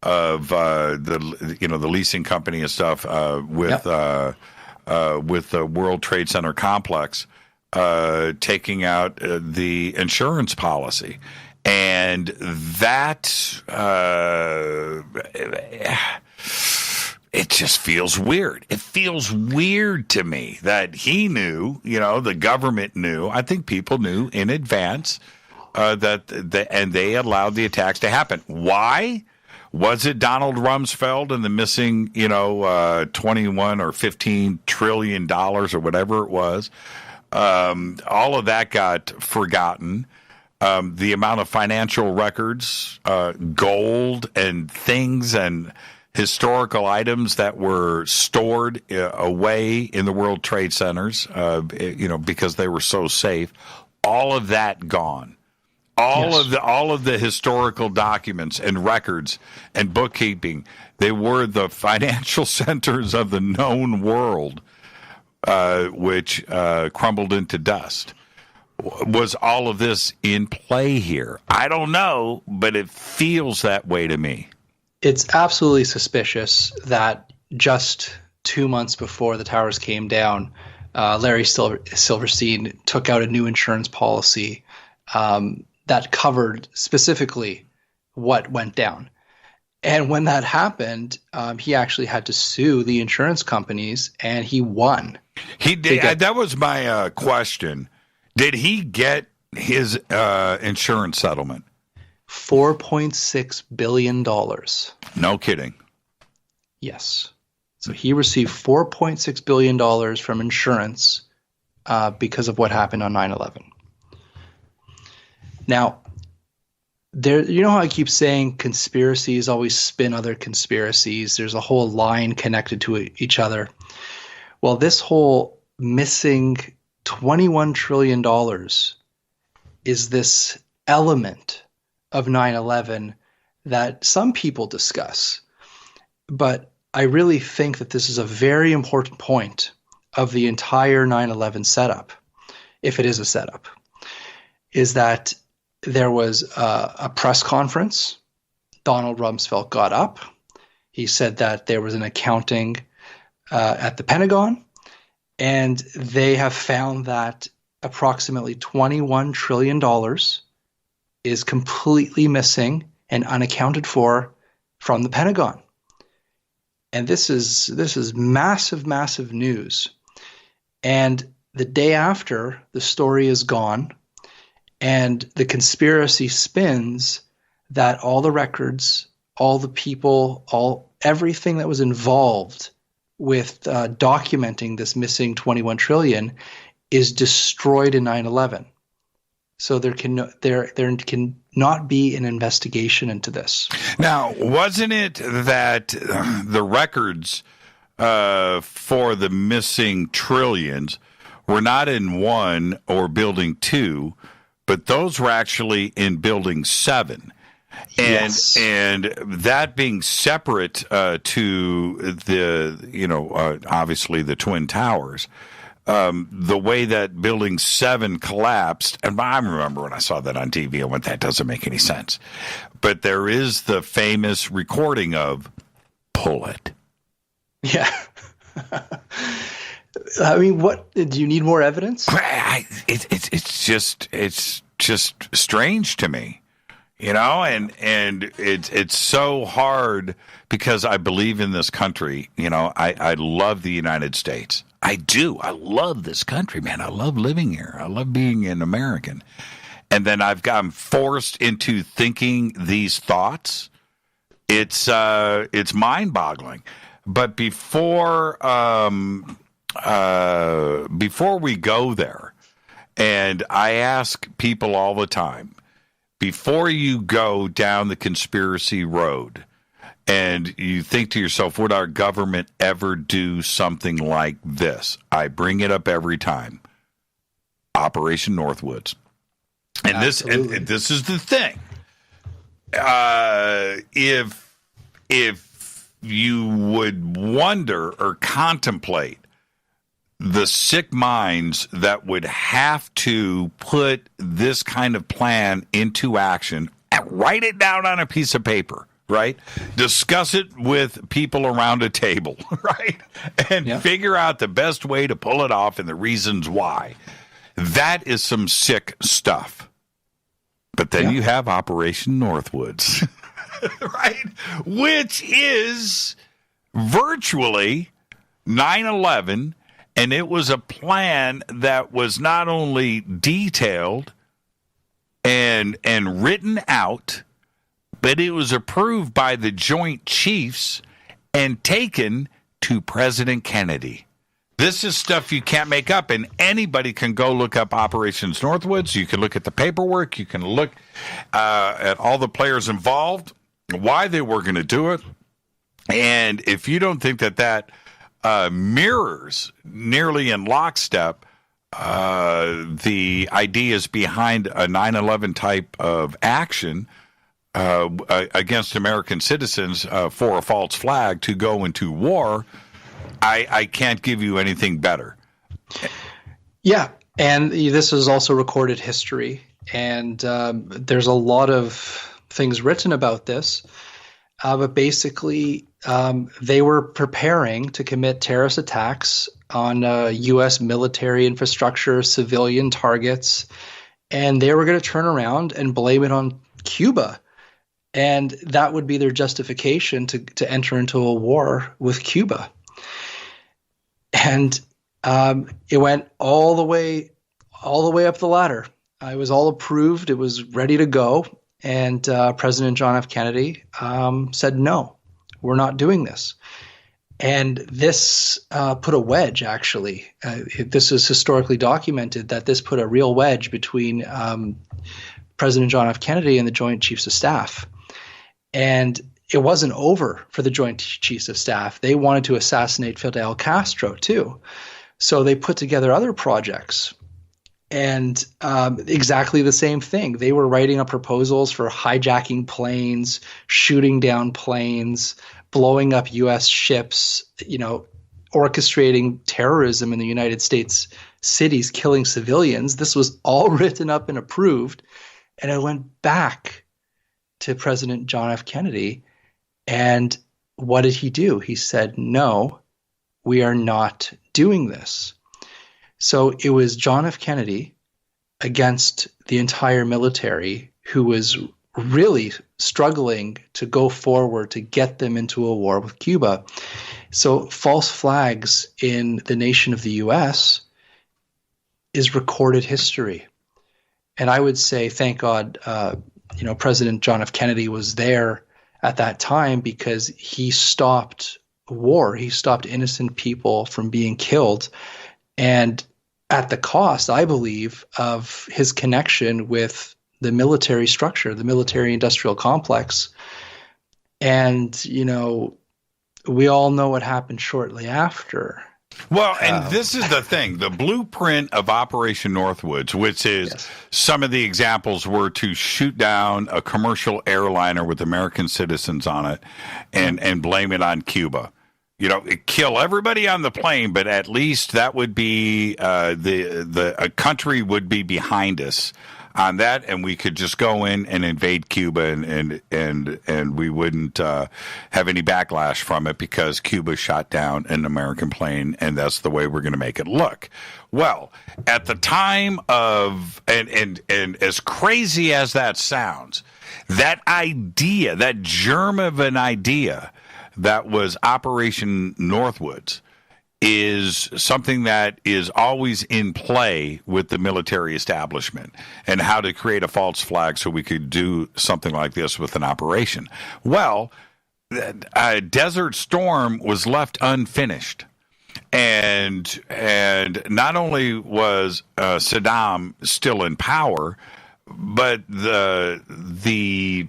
F: of the leasing company and stuff with the World Trade Center complex, taking out the insurance policy, and that it just feels weird. It feels weird to me that he knew, the government knew. I think people knew in advance and they allowed the attacks to happen. Why? Was it Donald Rumsfeld and the missing, 21 or 15 trillion dollars or whatever it was? All of that got forgotten. The amount of financial records, gold and things and historical items that were stored away in the World Trade Centers, because they were so safe, all of that gone. All of the historical documents and records and bookkeeping, they were the financial centers of the known world, which crumbled into dust. Was all of this in play here? I don't know, but it feels that way to me.
G: It's absolutely suspicious that just 2 months before the towers came down, Larry Silverstein took out a new insurance policy that covered specifically what went down. And when that happened, he actually had to sue the insurance companies, and he won.
F: He did. That was my question. Did he get his insurance settlement?
G: $4.6 billion.
F: No kidding.
G: Yes. So he received $4.6 billion from insurance because of what happened on 9/11. Now, you know how I keep saying conspiracies always spin other conspiracies? There's a whole line connected to each other. Well, this whole missing $21 trillion is this element of 9/11 that some people discuss. But I really think that this is a very important point of the entire 9/11 setup, if it is a setup, is that there was a press conference. Donald Rumsfeld got up. He said that there was an accounting at the Pentagon, and they have found that approximately $21 trillion is completely missing and unaccounted for from the Pentagon. And this is massive, massive news. And the day after, the story is gone, and the conspiracy spins that all the records, all the people, all everything that was involved with documenting this missing 21 trillion is destroyed in 9/11. So there can not be an investigation into this.
F: Now, wasn't it that the records for the missing trillions were not in 1 or building 2, but those were actually in building 7?
G: Yes.
F: And that being separate to the, obviously the Twin Towers, the way that building 7 collapsed, and I remember when I saw that on TV, I went, that doesn't make any sense. But there is the famous recording of pull it.
G: Yeah. I mean, what do you need more evidence?
F: It's just strange to me, and it's so hard because I believe in this country. I love the United States. I do. I love this country, man. I love living here. I love being an American. And then I've gotten forced into thinking these thoughts. It's mind-boggling. But before we go there, and I ask people all the time, before you go down the conspiracy road, and you think to yourself, would our government ever do something like this? I bring it up every time. Operation Northwoods. And this is the thing. If you would wonder or contemplate the sick minds that would have to put this kind of plan into action, write it down on a piece of paper, right? Discuss it with people around a table, right? And figure out the best way to pull it off and the reasons why. That is some sick stuff. But then you have Operation Northwoods, right? Which is virtually 9/11, and it was a plan that was not only detailed and written out, but it was approved by the Joint Chiefs and taken to President Kennedy. This is stuff you can't make up, and anybody can go look up Operations Northwoods. You can look at the paperwork. You can look at all the players involved, why they were going to do it. And if you don't think that mirrors nearly in lockstep the ideas behind a 9/11 type of action against American citizens for a false flag to go into war, I can't give you anything better.
G: Yeah, and this is also recorded history, and there's a lot of things written about this. But basically, they were preparing to commit terrorist attacks on U.S. military infrastructure, civilian targets, and they were going to turn around and blame it on Cuba. And that would be their justification to enter into a war with Cuba. And it went all the way up the ladder. It was all approved. It was ready to go. And President John F. Kennedy said, no, we're not doing this. And this put a wedge, actually. This is historically documented that this put a real wedge between President John F. Kennedy and the Joint Chiefs of Staff. And it wasn't over for the Joint Chiefs of Staff. They wanted to assassinate Fidel Castro, too. So they put together other projects. And exactly the same thing. They were writing up proposals for hijacking planes, shooting down planes, blowing up U.S. ships, orchestrating terrorism in the United States cities, killing civilians. This was all written up and approved. And it went back to President John F. Kennedy. And what did he do? He said, no, we are not doing this. So it was John F. Kennedy against the entire military who was really struggling to go forward to get them into a war with Cuba. So false flags in the nation of the U.S. is recorded history. And I would say, thank God, President John F. Kennedy was there at that time because he stopped war. He stopped innocent people from being killed. And at the cost, I believe, of his connection with the military structure, the military industrial complex. And, we all know what happened shortly after.
F: Well, and this is the thing, the blueprint of Operation Northwoods, which is some of the examples were to shoot down a commercial airliner with American citizens on it and blame it on Cuba. Kill everybody on the plane, but at least that would be a country would be behind us on that, and we could just go in and invade Cuba, and we wouldn't have any backlash from it because Cuba shot down an American plane, and that's the way we're going to make it look. Well, at the time of and as crazy as that sounds, that idea, that germ of an idea that was Operation Northwoods, is something that is always in play with the military establishment and how to create a false flag so we could do something like this with an operation. Well, Desert Storm was left unfinished. And not only was Saddam still in power, but it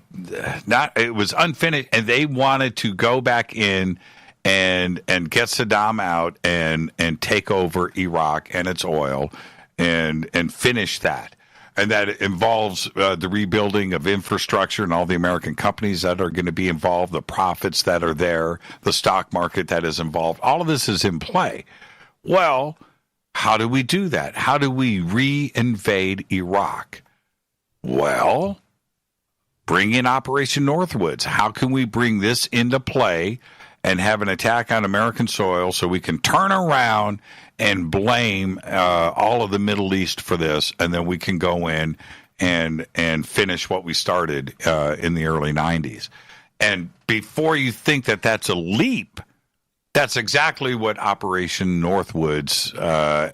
F: was unfinished, and they wanted to go back in and get Saddam out and take over Iraq and its oil and finish that. And that involves the rebuilding of infrastructure and all the American companies that are going to be involved, the profits that are there, the stock market that is involved. All of this is in play. Well, how do we do that? How do we re-invade Iraq? Well, bring in Operation Northwoods. How can we bring this into play and have an attack on American soil so we can turn around and blame all of the Middle East for this, and then we can go in and finish what we started in the early 90s. And before you think that that's a leap, that's exactly what Operation Northwoods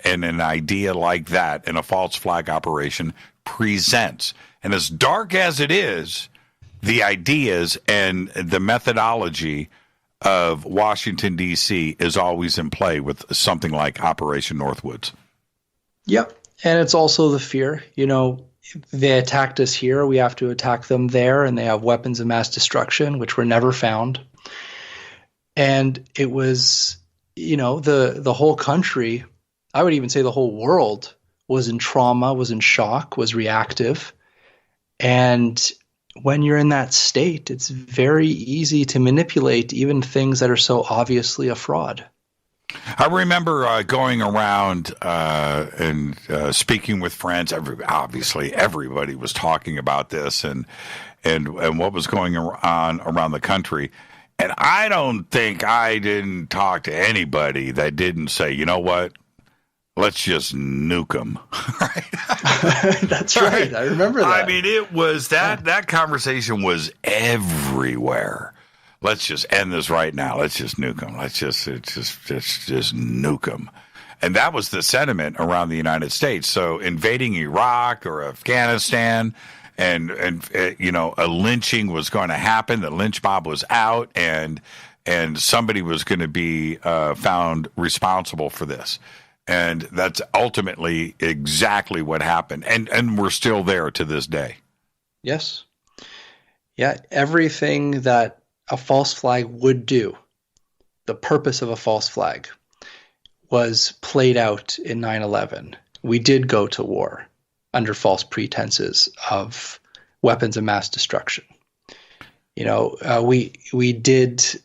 F: and an idea like that and a false flag operation presents. And as dark as it is, the ideas and the methodology of Washington, D.C. is always in play with something like Operation Northwoods.
G: Yep. And it's also the fear. They attacked us here. We have to attack them there. And they have weapons of mass destruction, which were never found. And it was, the whole country, I would even say the whole world, was in trauma, was in shock, was reactive. And when you're in that state, it's very easy to manipulate even things that are so obviously a fraud.
F: I remember going around and speaking with friends. Obviously, everybody was talking about this and what was going on around the country. And I don't think I didn't talk to anybody that didn't say, you know what? Let's just nuke them. Right?
G: That's right. I remember that.
F: I mean, it was that conversation was everywhere. Let's just end this right now. Let's just nuke them. Let's just nuke them. And that was the sentiment around the United States. So invading Iraq or Afghanistan and a lynching was going to happen. The lynch mob was out and somebody was going to be found responsible for this. And that's ultimately exactly what happened. And we're still there to this day.
G: Yes. Yeah, everything that a false flag would do, the purpose of a false flag, was played out in 9/11. We did go to war under false pretenses of weapons of mass destruction. We did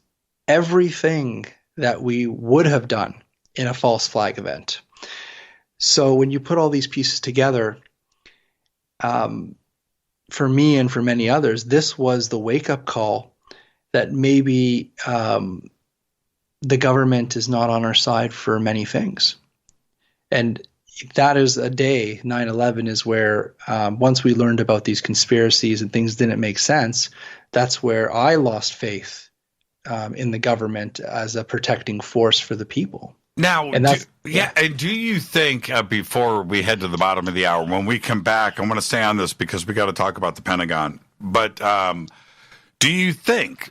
G: everything that we would have done in a false flag event. So when you put all these pieces together, for me and for many others, this was the wake-up call that maybe the government is not on our side for many things. And that is a day, 9/11 is where once we learned about these conspiracies and things didn't make sense, that's where I lost faith in the government as a protecting force for the people.
F: Now, and do you think, before we head to the bottom of the hour, when we come back, I want to stay on this because we got to talk about the Pentagon, but Do you think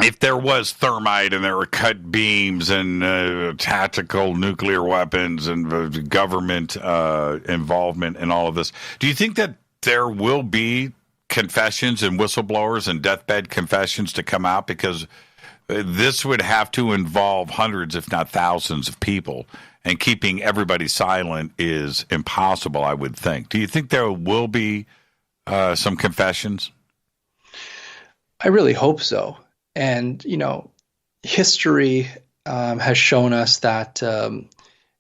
F: if there was thermite and there were cut beams and tactical nuclear weapons and government involvement in all of this, do you think that there will be confessions and whistleblowers and deathbed confessions to come out? Because this would have to involve hundreds, if not thousands, of people, and keeping everybody silent is impossible, I would think. Do you think there will be some confessions?
G: I really hope so. And, history has shown us that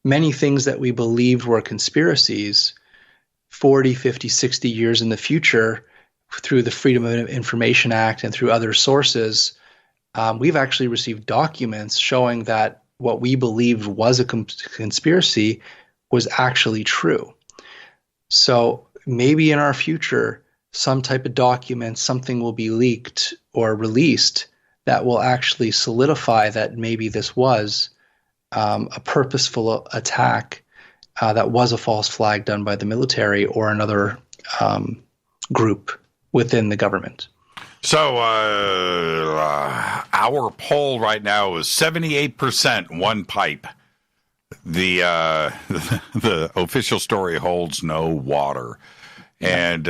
G: many things that we believed were conspiracies 40, 50, 60 years in the future, through the Freedom of Information Act and through other sources, we've actually received documents showing that what we believed was a conspiracy was actually true. So maybe in our future, some type of document, something will be leaked or released that will actually solidify that maybe this was a purposeful attack that was a false flag done by the military or another group within the government.
F: So our poll right now is 78% one pipe. The official story holds no water. And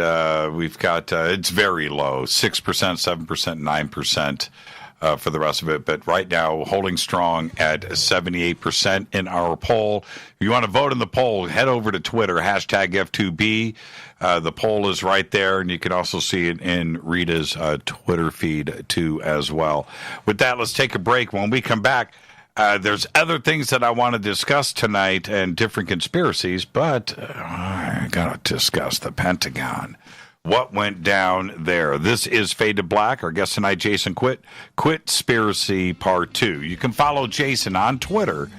F: we've got, it's very low, 6%, 7%, 9% for the rest of it. But right now, holding strong at 78% in our poll. If you want to vote in the poll, head over to Twitter, hashtag F2B. The poll is right there, and you can also see it in Rita's Twitter feed, too, as well. With that, let's take a break. When we come back, there's other things that I want to discuss tonight and different conspiracies, but I got to discuss the Pentagon. What went down there? This is Fade to Black. Our guest tonight, Jason Quitt, Quittspiracy Part 2. You can follow Jason on Twitter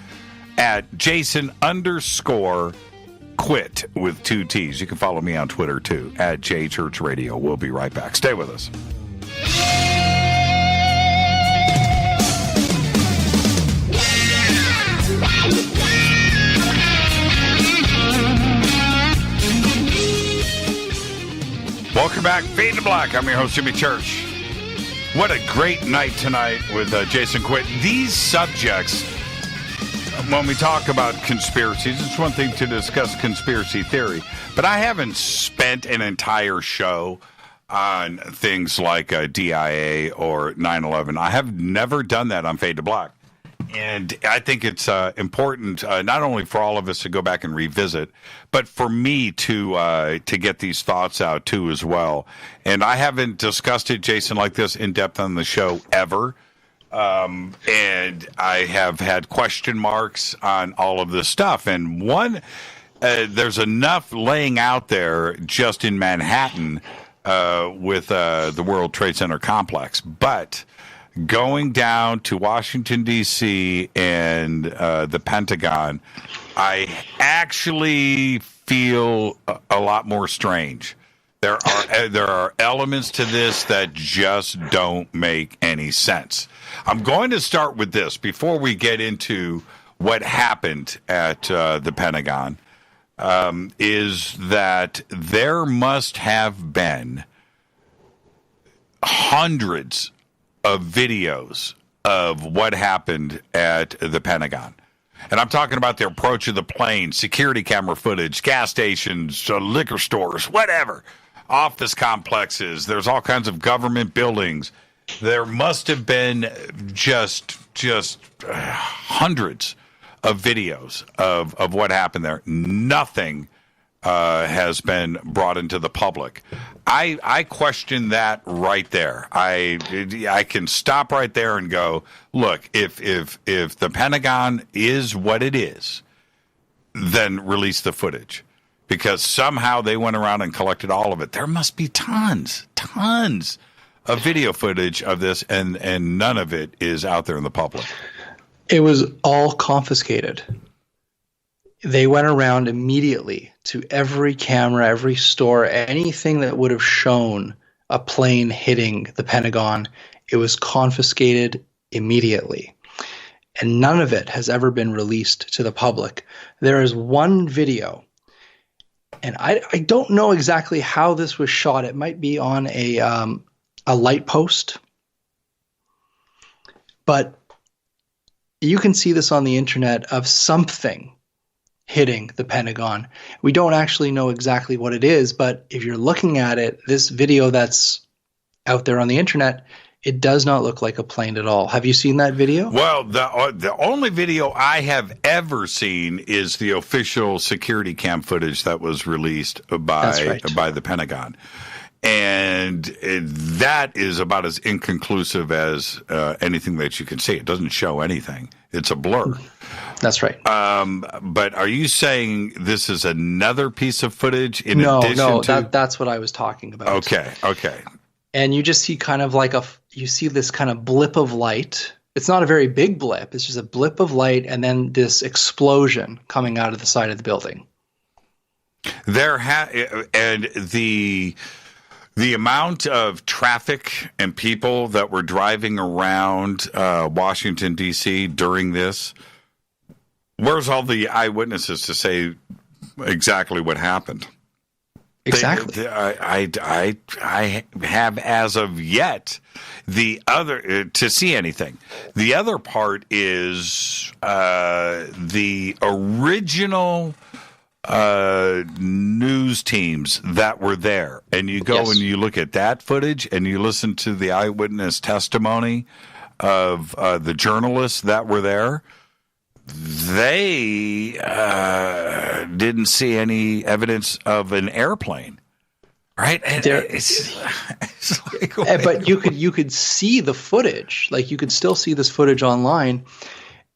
F: at Jason_Quitt with 2 T's. You can follow me on Twitter, too, at JChurchRadio. We'll be right back. Stay with us. Welcome back, Fade to Black. I'm your host, Jimmy Church. What a great night tonight with Jason Quitt. These subjects, when we talk about conspiracies, it's one thing to discuss conspiracy theory, but I haven't spent an entire show on things like DIA or 9/11. I have never done that on Fade to Black. And I think it's important not only for all of us to go back and revisit, but for me to get these thoughts out too as well. And I haven't discussed it, Jason, like this in depth on the show ever. And I have had question marks on all of this stuff. And there's enough laying out there just in Manhattan with the World Trade Center complex, but going down to Washington, D.C. and the Pentagon, I actually feel a lot more strange. There are elements to this that just don't make any sense. I'm going to start with this before we get into what happened at the Pentagon, is that there must have been hundreds of videos of what happened at the Pentagon. And I'm talking about the approach of the plane, security camera footage, gas stations, liquor stores, whatever, office complexes. There's all kinds of government buildings. There must have been just hundreds of videos of what happened there. Nothing has been brought into the public. I question that right there. I can stop right there and go, look, if the Pentagon is what it is, then release the footage, because somehow they went around and collected all of it. There must be tons of video footage of this, and none of it is out there in the public.
G: It was all confiscated. They went around immediately to every camera, every store, anything that would have shown a plane hitting the Pentagon. It was confiscated immediately. And none of it has ever been released to the public. There is one video, and I don't know exactly how this was shot. It might be on a a light post. But you can see this on the internet of something hitting the Pentagon. We don't actually know exactly what it is, but if you're looking at it, this video that's out there on the internet, it does not look like a plane at all. Have you seen that video?
F: Well, the only video I have ever seen is the official security cam footage that was released by the Pentagon. And that is about as inconclusive as anything that you can see. It doesn't show anything. It's a blur.
G: That's right.
F: But are you saying this is another piece of footage in addition to?
G: No, that's what I was talking about.
F: Okay.
G: And you just see kind of like you see this kind of blip of light. It's not a very big blip. It's just a blip of light and then this explosion coming out of the side of the building.
F: And the amount of traffic and people that were driving around Washington, D.C. during this, where's all the eyewitnesses to say exactly what happened?
G: Exactly.
F: I have, as of yet, the other to see anything. The other part is the original news teams that were there, and you go and you look at that footage and you listen to the eyewitness testimony of the journalists that were there. They didn't see any evidence of an airplane, right? And it's like,
G: but you could see the footage. Like, you could still see this footage online,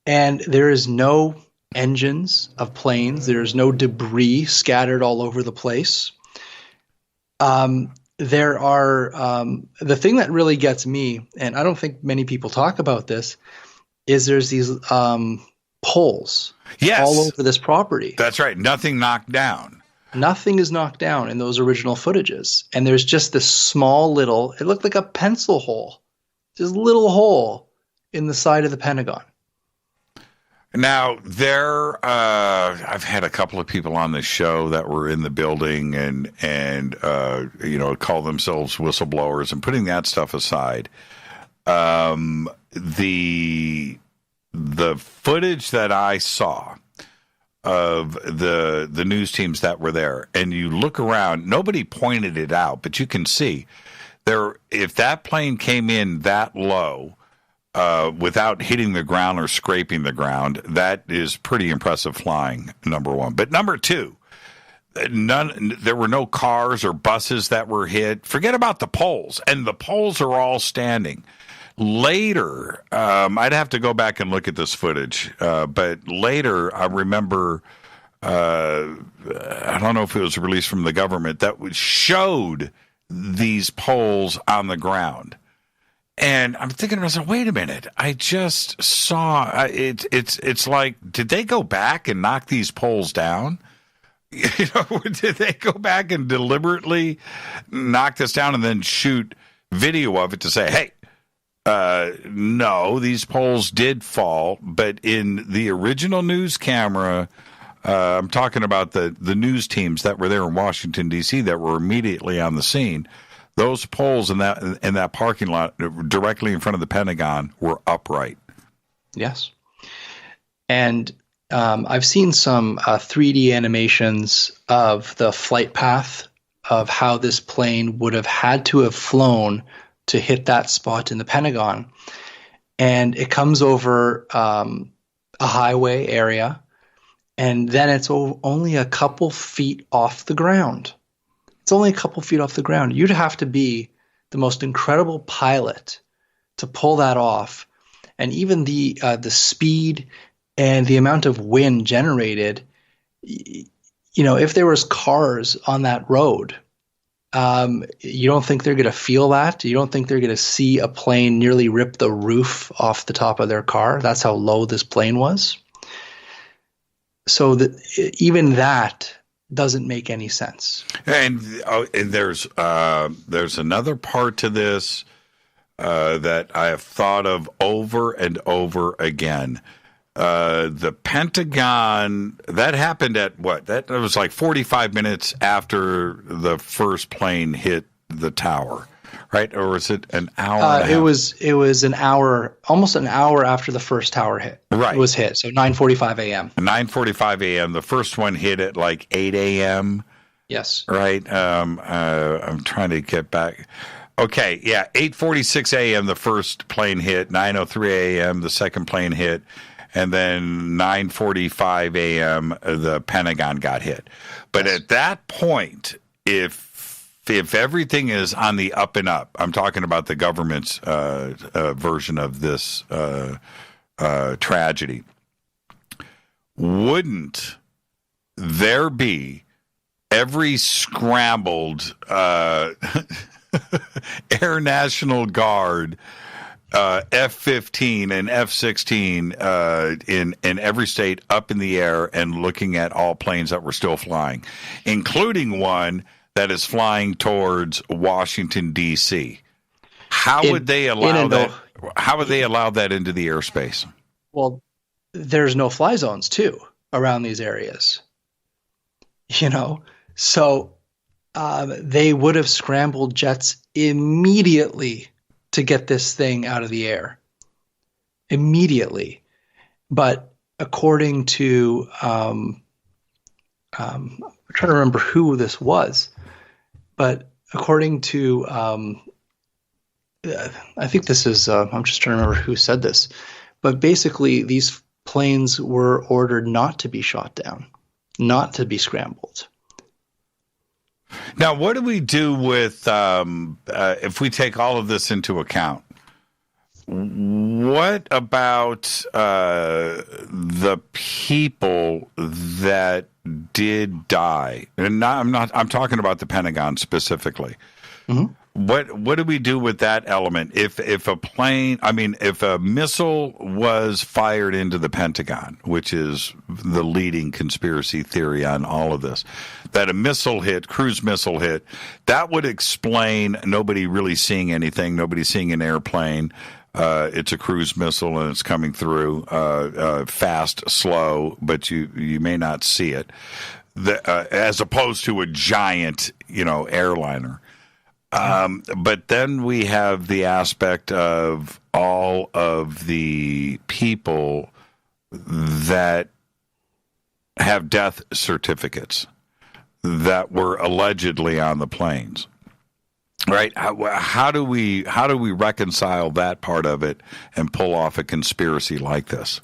G: and there is no engines of planes. There's no debris scattered all over the place. There are the thing that really gets me, and I don't think many people talk about this, is there's these poles all over this property.
F: That's right. Nothing knocked down.
G: Nothing is knocked down in those original footages. And there's just this small little, it looked like a pencil hole, just a little hole in the side of the Pentagon.
F: Now, I've had a couple of people on this show that were in the building and call themselves whistleblowers, and putting that stuff aside, the footage that I saw of the news teams that were there, and you look around, nobody pointed it out, but you can see there, if that plane came in that low without hitting the ground or scraping the ground, that is pretty impressive flying, number one. But number two, there were no cars or buses that were hit. Forget about the poles, and the poles are all standing. Later, I'd have to go back and look at this footage, but later I remember, I don't know if it was released from the government, that showed these poles on the ground. And I'm thinking to myself, wait a minute, I just saw, it's like, did they go back and knock these poles down? Did they go back and deliberately knock this down and then shoot video of it to say, hey, no, these poles did fall, but in the original news camera, I'm talking about the news teams that were there in Washington, D.C. that were immediately on the scene. Those poles in that parking lot directly in front of the Pentagon were upright.
G: Yes. And I've seen some 3D animations of the flight path of how this plane would have had to have flown to hit that spot in the Pentagon. And it comes over a highway area, and then it's only a couple feet off the ground. It's only a couple feet off the ground. You'd have to be the most incredible pilot to pull that off. And even the speed and the amount of wind generated, if there was cars on that road, you don't think they're going to feel that? You don't think they're going to see a plane nearly rip the roof off the top of their car? That's how low this plane was. So even that doesn't make any sense. And
F: there's another part to this that I have thought of over and over again. The Pentagon, that happened at what? That was like 45 minutes after the first plane hit the tower. right? Or was it an hour? And a half?
G: It was an hour, almost an hour after the first tower hit.
F: Right.
G: It was hit. So 9:45 a.m.
F: 9:45 a.m. The first one hit at like 8 a.m.
G: Yes.
F: Right. I'm trying to get back. Okay. Yeah. 8:46 a.m. the first plane hit. 9:03 a.m. the second plane hit. And then 9:45 a.m. the Pentagon got hit. But at that point, if everything is on the up and up, I'm talking about the government's version of this tragedy, wouldn't there be every scrambled Air National Guard F-15 and F-16 in every state up in the air and looking at all planes that were still flying, including one that is flying towards Washington, D.C.? How would they allow that? How would they allow that into the airspace?
G: Well, there's no fly zones too around these areas. So they would have scrambled jets immediately to get this thing out of the air. Immediately. But according to, I'm trying to remember who this was, but according to, I think this is, I'm just trying to remember who said this, but basically these planes were ordered not to be shot down, not to be scrambled.
F: Now, what do we do with, if we take all of this into account, what about the people that did die? And I'm talking about the Pentagon specifically. Mm-hmm. What do we do with that element? If a missile was fired into the Pentagon, which is the leading conspiracy theory on all of this, that a missile hit, cruise missile hit, that would explain nobody really seeing anything, nobody seeing an airplane. It's a cruise missile and it's coming through fast, slow, but you may not see it, as opposed to a giant, airliner. But then we have the aspect of all of the people that have death certificates that were allegedly on the planes, right? How do we reconcile that part of it and pull off a conspiracy like this?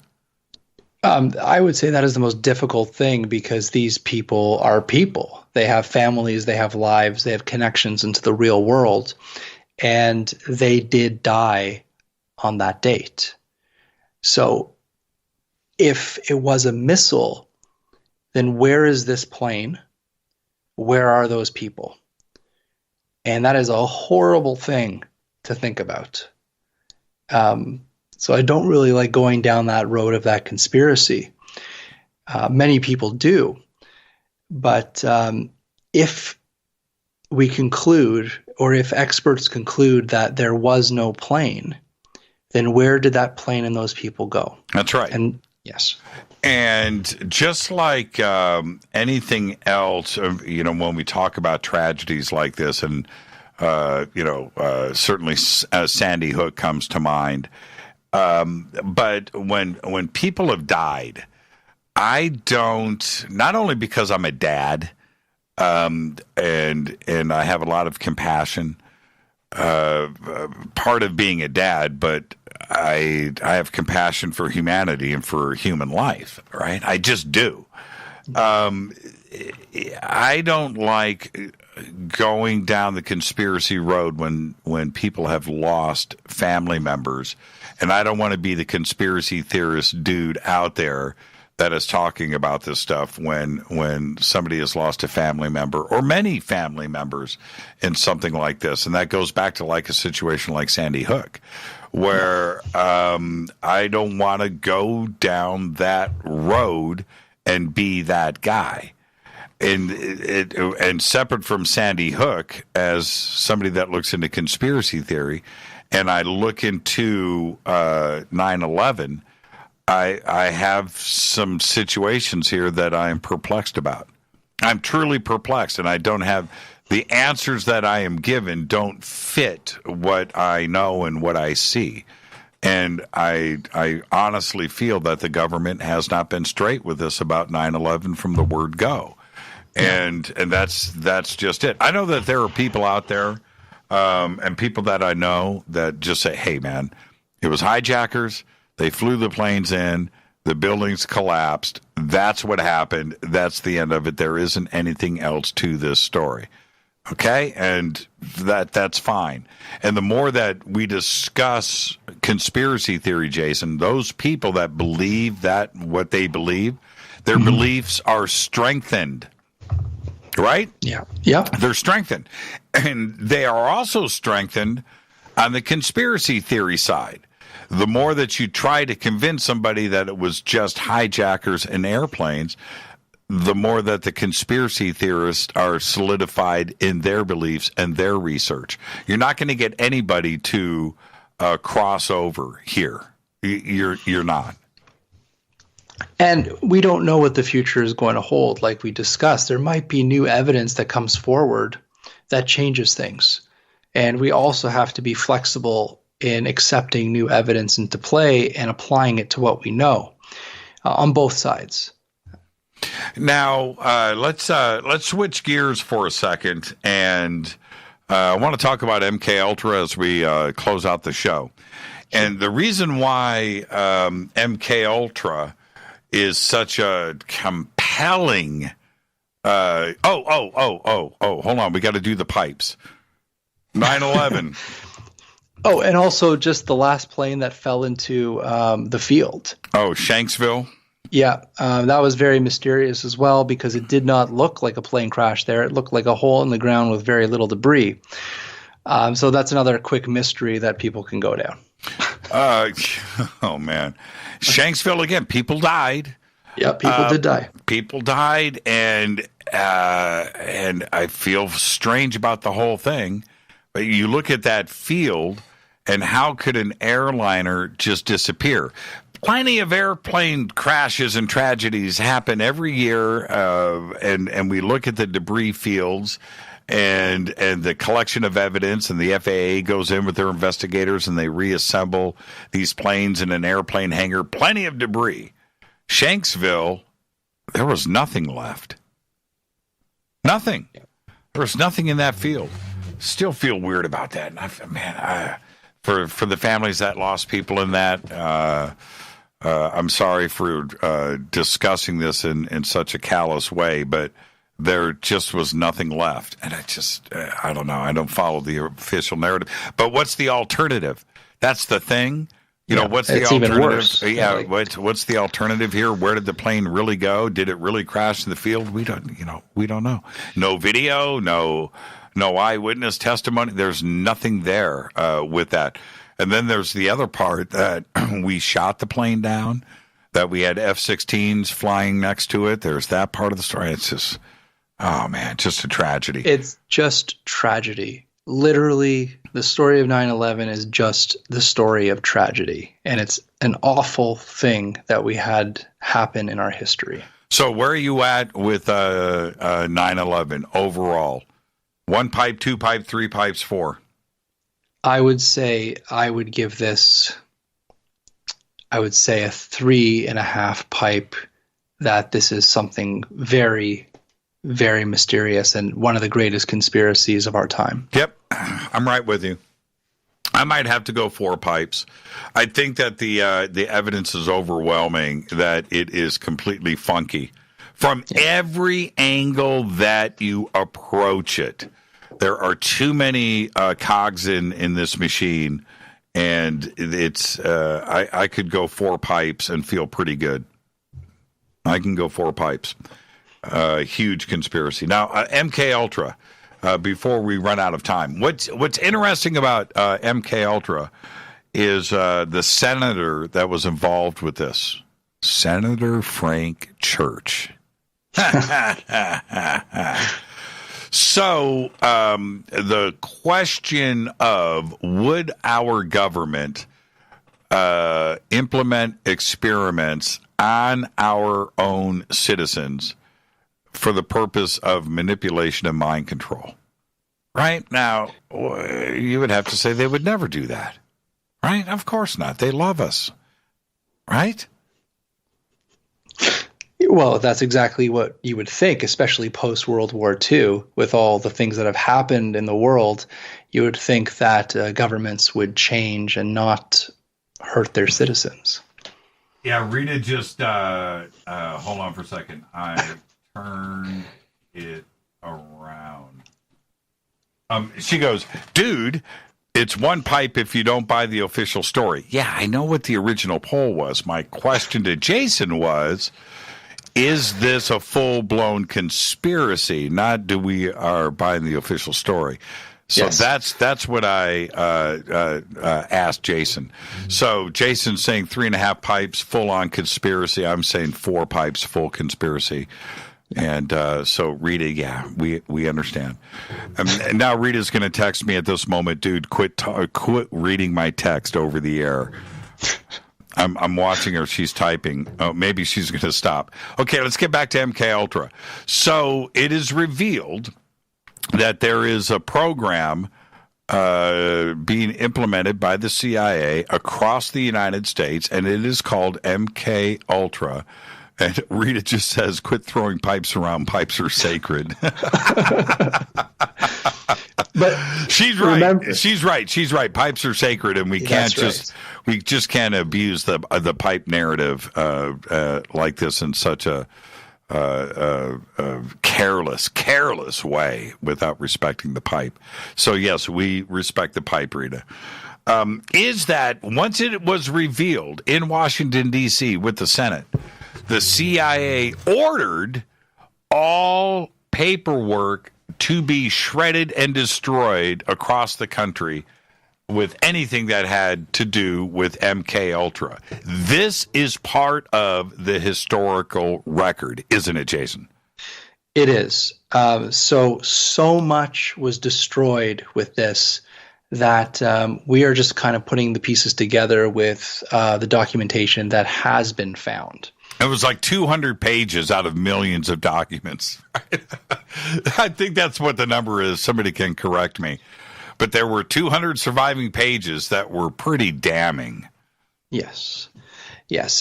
G: I would say that is the most difficult thing because these people are people. They have families, they have lives, they have connections into the real world, and they did die on that date. So if it was a missile, then where is this plane? Where are those people? And that is a horrible thing to think about. So I don't really like going down that road of that conspiracy. Many people do. But if we conclude, or if experts conclude that there was no plane, then where did that plane and those people go?
F: That's right.
G: And yes.
F: And just like anything else, when we talk about tragedies like this, and certainly Sandy Hook comes to mind. But when people have died, I don't, not only because I'm a dad, and I have a lot of compassion, part of being a dad, but I have compassion for humanity and for human life, right? I just do. I don't like going down the conspiracy road when people have lost family members, and I don't want to be the conspiracy theorist dude out there that is talking about this stuff when somebody has lost a family member or many family members in something like this. And that goes back to like a situation like Sandy Hook, where I don't want to go down that road and be that guy. And separate from Sandy Hook, as somebody that looks into conspiracy theory, and I look into 9/11, I have some situations here that I am perplexed about. I'm truly perplexed, and I don't have The answers that I am given don't fit what I know and what I see. And I honestly feel that the government has not been straight with us about 9/11 from the word go. And that's just it. I know that there are people out there and people that I know that just say, hey, man, it was hijackers. They flew the planes in. The buildings collapsed. That's what happened. That's the end of it. There isn't anything else to this story. Okay? And that's fine. And the more that we discuss conspiracy theory, Jason, those people that believe that what they believe, their beliefs are strengthened. Right?
G: Yeah. Yeah.
F: They're strengthened. And they are also strengthened on the conspiracy theory side. The more that you try to convince somebody that it was just hijackers and airplanes, the more that the conspiracy theorists are solidified in their beliefs and their research. You're not going to get anybody to cross over here. You're not.
G: And we don't know what the future is going to hold. Like we discussed, there might be new evidence that comes forward that changes things. And we also have to be flexible in accepting new evidence into play and applying it to what we know on both sides.
F: Now, let's switch gears for a second, and I want to talk about MK Ultra as we close out the show. And the reason why MK Ultra is such a compelling. Hold on, we got to do the pipes. 9/11.
G: Oh, and also just the last plane that fell into the field.
F: Oh, Shanksville.
G: Yeah, that was very mysterious as well because it did not look like a plane crash there. It looked like a hole in the ground with very little debris. So that's another quick mystery that people can go down.
F: Oh, man. Shanksville, again, people died.
G: Yeah, people did die.
F: People died, and I feel strange about the whole thing. But you look at that field, and how could an airliner just disappear? Plenty of airplane crashes and tragedies happen every year, and we look at the debris fields and the collection of evidence, and the FAA goes in with their investigators, and they reassemble these planes in an airplane hangar. Plenty of debris. Shanksville, there was nothing left. Nothing. There was nothing in that field. Still feel weird about that. For the families that lost people in that, I'm sorry for discussing this in such a callous way, but there just was nothing left. And I don't know. I don't follow the official narrative. But what's the alternative? That's the thing. What's the alternative?
G: Even worse.
F: Yeah, what's the alternative here? Where did the plane really go? Did it really crash in the field? We don't know. No video, no eyewitness testimony. There's nothing there with that. And then there's the other part that we shot the plane down, that we had F-16s flying next to it. There's that part of the story. It's just, oh man, just a tragedy.
G: It's just tragedy. Literally, the story of 9/11 is just the story of tragedy. And it's an awful thing that we had happen in our history.
F: So where are you at with 9/11 overall? 1 pipe, 2 pipe, 3 pipes, 4?
G: I would say I would give this, a 3.5 pipe, that this is something very, very mysterious and one of the greatest conspiracies of our time.
F: Yep, I'm right with you. I might have to go 4 pipes. I think that the evidence is overwhelming, that it is completely funky. From every angle that you approach it, there are too many cogs in this machine, and it's I could go 4 pipes and feel pretty good. I can go 4 pipes. Huge conspiracy. Now, MK Ultra. Before we run out of time, what's interesting about MK Ultra is the senator that was involved with this, Senator Frank Church. So the question of, would our government implement experiments on our own citizens for the purpose of manipulation and mind control? right? Now, you would have to say they would never do that, right? Of course not. They love us, right?
G: Well, that's exactly what you would think, especially post-World War II, with all the things that have happened in the world. You would think that governments would change and not hurt their citizens.
F: Yeah, Rita just, hold on for a second. I turned it around. She goes, dude, it's one pipe if you don't buy the official story. Yeah, I know what the original poll was. My question to Jason was, is this a full-blown conspiracy? Not do we are buying the official story. So yes. That's what I asked Jason. So Jason's saying 3.5 pipes full-on conspiracy. I'm saying 4 pipes full conspiracy. And so Rita, yeah, we understand. And now Rita's going to text me at this moment, dude, quit reading my text over the air. I'm watching her. She's typing. Oh, maybe she's going to stop. Okay, let's get back to MK Ultra. So it is revealed that there is a program being implemented by the CIA across the United States, and it is called MK Ultra. And Rita just says, quit throwing pipes around. Pipes are sacred. But she's right. Remember, she's right. Pipes are sacred, and we just can't abuse the pipe narrative like this in such a careless way without respecting the pipe. So yes, we respect the pipe, Rita. Is that once it was revealed in Washington, D.C. with the Senate, the CIA ordered all paperwork to be shredded and destroyed across the country with anything that had to do with MK Ultra. This is part of the historical record, isn't it, Jason?
G: It is. So much was destroyed with this that we are just kind of putting the pieces together with the documentation that has been found.
F: It was like 200 pages out of millions of documents. I think that's what the number is. Somebody can correct me. But there were 200 surviving pages that were pretty damning.
G: Yes.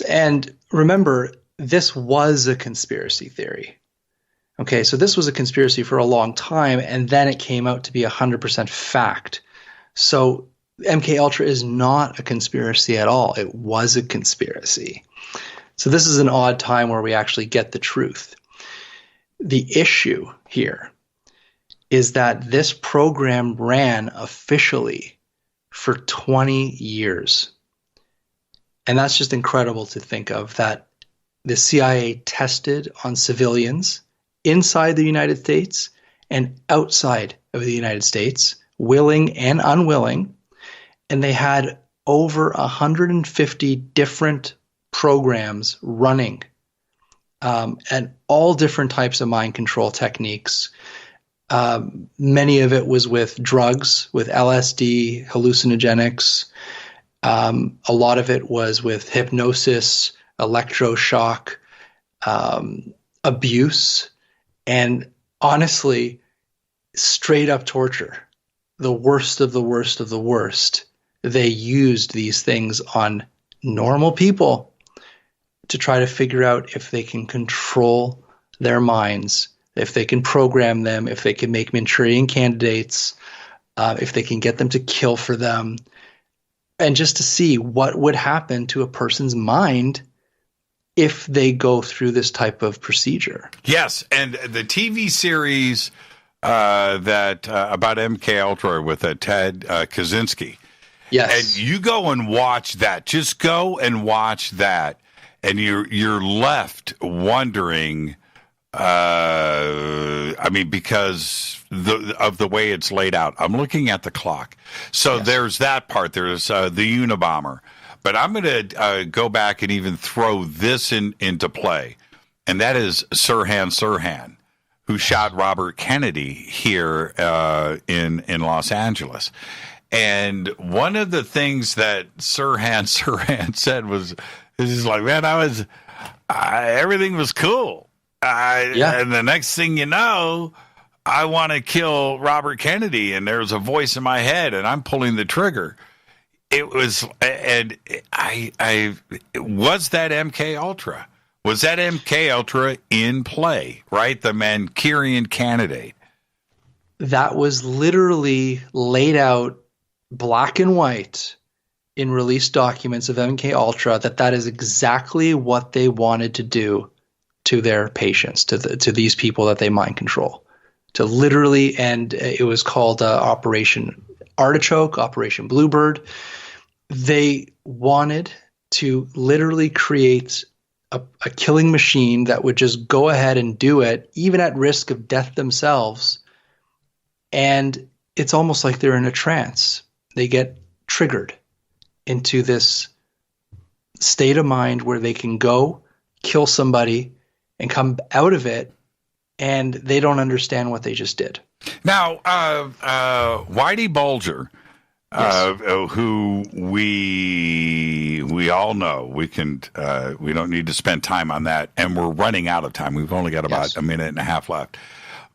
G: And remember, this was a conspiracy theory. Okay, so this was a conspiracy for a long time, and then it came out to be 100% fact. So MK Ultra is not a conspiracy at all. It was a conspiracy. So this is an odd time where we actually get the truth. The issue here is that this program ran officially for 20 years. And that's just incredible to think of, that the CIA tested on civilians inside the United States and outside of the United States, willing and unwilling. And they had over 150 different programs running, and all different types of mind control techniques. Many of it was with drugs, with LSD, hallucinogenics. A lot of it was with hypnosis, electroshock, abuse, and honestly, straight up torture. The worst of the worst of the worst. They used these things on normal people to try to figure out if they can control their minds, if they can program them, if they can make Manchurian candidates, if they can get them to kill for them, and just to see what would happen to a person's mind if they go through this type of procedure.
F: Yes, and the TV series that about MK Ultra with Ted Kaczynski.
G: Yes,
F: and you go and watch that. Just go and watch that, and you're left wondering. I mean, because of the way it's laid out. I'm looking at the clock. So yes. There's that part. There's the Unabomber. But I'm going to go back and even throw this into play, and that is Sirhan, who shot Robert Kennedy here in Los Angeles. And one of the things that Sirhan said was, he's like, man, everything was cool. And the next thing you know, I want to kill Robert Kennedy, and there's a voice in my head, and I'm pulling the trigger. It was, and I was that MK Ultra. Was that MK Ultra in play, right? The Manchurian candidate.
G: That was literally laid out black and white in released documents of MK Ultra that is exactly what they wanted to do to their patients, to these people that they mind control. To literally, and it was called Operation Artichoke, Operation Bluebird. They wanted to literally create a killing machine that would just go ahead and do it, even at risk of death themselves. And it's almost like they're in a trance. They get triggered into this state of mind where they can go kill somebody and come out of it, and they don't understand what they just did.
F: Now, Whitey Bulger, yes. Who we all know, we don't need to spend time on that, and we're running out of time. We've only got about a minute and a half left.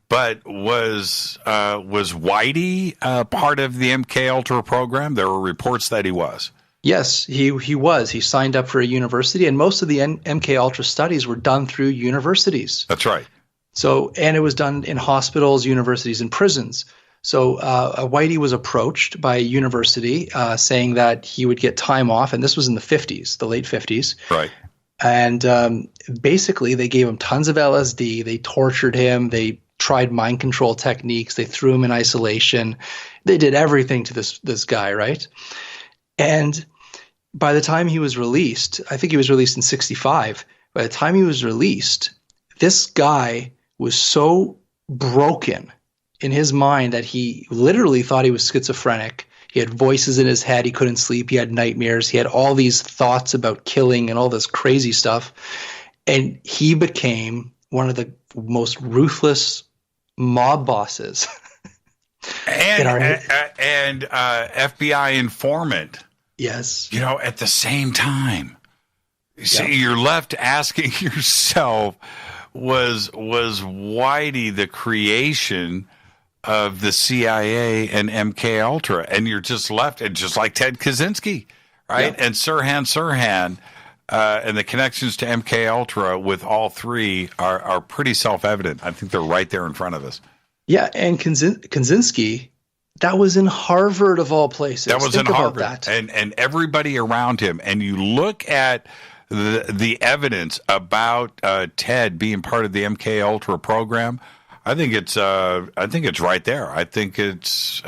F: But was Whitey part of the MK Ultra program? There were reports that he was.
G: Yes, he was. He signed up for a university, and most of the MK Ultra studies were done through universities.
F: That's right.
G: So, and it was done in hospitals, universities, and prisons. So Whitey was approached by a university saying that he would get time off, and this was in the 50s, the late 50s.
F: Right.
G: And basically, they gave him tons of LSD. They tortured him. They tried mind control techniques. They threw him in isolation. They did everything to this guy, right? And by the time he was released, I think he was released in 1965. By the time he was released, this guy was so broken in his mind that he literally thought he was schizophrenic. He had voices in his head. He couldn't sleep. He had nightmares. He had all these thoughts about killing and all this crazy stuff. And he became one of the most ruthless mob bosses.
F: and FBI informant.
G: Yes.
F: At the same time. So you're left asking yourself, was Whitey the creation of the CIA and MK Ultra? And you're just left, and just like Ted Kaczynski, right? Yeah. And Sirhan and the connections to MK Ultra with all three are pretty self-evident. I think they're right there in front of us. Yeah,
G: and Kaczynski, that was in Harvard of all places.
F: That was in Harvard, and everybody around him. And you look at the evidence about Ted being part of the MK Ultra program. I think it's right there. I think it's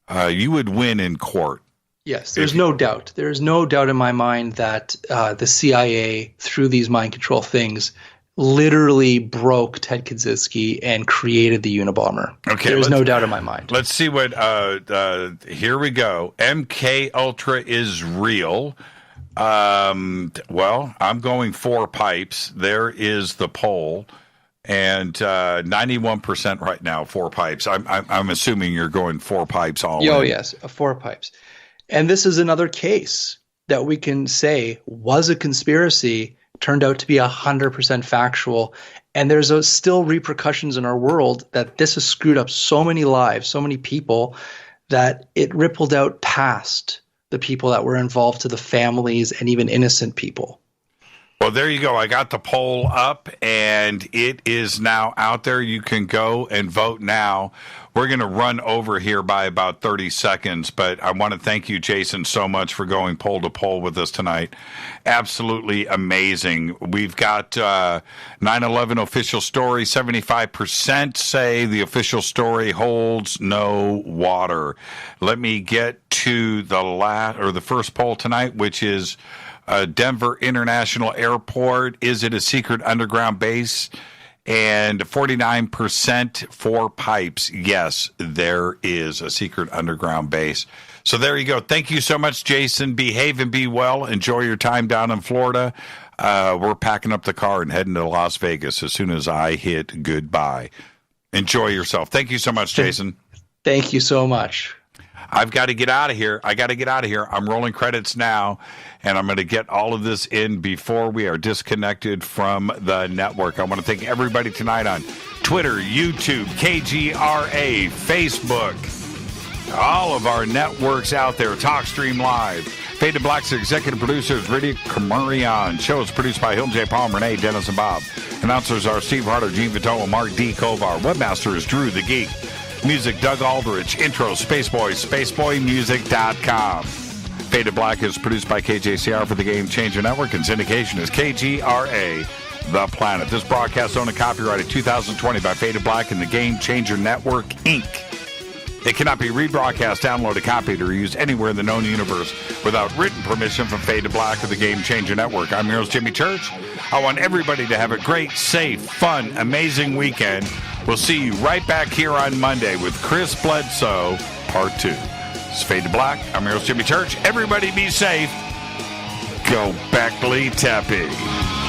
F: you would win in court.
G: Yes, there's no doubt. There's no doubt in my mind that the CIA, through these mind control things, literally broke Ted Kaczynski and created the Unabomber.
F: Okay,
G: there's no doubt in my mind.
F: Let's see what. Here we go. MK Ultra is real. Well, I'm going 4 pipes. There is the poll, and 91% right now 4 pipes. I'm assuming you're going 4 pipes all.
G: Oh yes, 4 pipes. And this is another case that we can say was a conspiracy, turned out to be 100% factual. And there's still repercussions in our world that this has screwed up so many lives, so many people, that it rippled out past the people that were involved, to the families and even innocent people.
F: Well, there you go. I got the poll up, and it is now out there. You can go and vote now. We're going to run over here by about 30 seconds, but I want to thank you, Jason, so much for going poll to poll with us tonight. Absolutely amazing. We've got 9/11 official story. 75% say the official story holds no water. Let me get to the first poll tonight, which is Denver International Airport. Is it a secret underground base? And 49% for pipes. Yes, there is a secret underground base. So there you go. Thank you so much, Jason. Behave and be well. Enjoy your time down in Florida. We're packing up the car and heading to Las Vegas as soon as I hit goodbye. Enjoy yourself. Thank you so much, Jason.
G: Thank you so much.
F: I've got to get out of here. I'm rolling credits now, and I'm going to get all of this in before we are disconnected from the network. I want to thank everybody tonight on Twitter, YouTube, KGRA, Facebook, all of our networks out there, TalkStream Live. Fade to Black's executive producers, Riddick Kamarian. Show is produced by Hilton J. Palm, Renee, Dennis, and Bob. Announcers are Steve Harder, Gene Vitola, Mark D. Kovar. Webmaster is Drew the Geek. Music, Doug Aldrich. Intro, Spaceboy, spaceboymusic.com. Fade to Black is produced by KJCR for the Game Changer Network, and syndication is KGRA, The Planet. This broadcast owned and copyrighted 2020 by Fade to Black and the Game Changer Network, Inc. It cannot be rebroadcast, downloaded, copied, or used anywhere in the known universe without written permission from Fade to Black or the Game Changer Network. I'm your host, Jimmy Church. I want everybody to have a great, safe, fun, amazing weekend. We'll see you right back here on Monday with Chris Bledsoe, Part 2. It's Fade to Black. I'm your host, Jimmy Church. Everybody be safe. Go Beckley Teppy.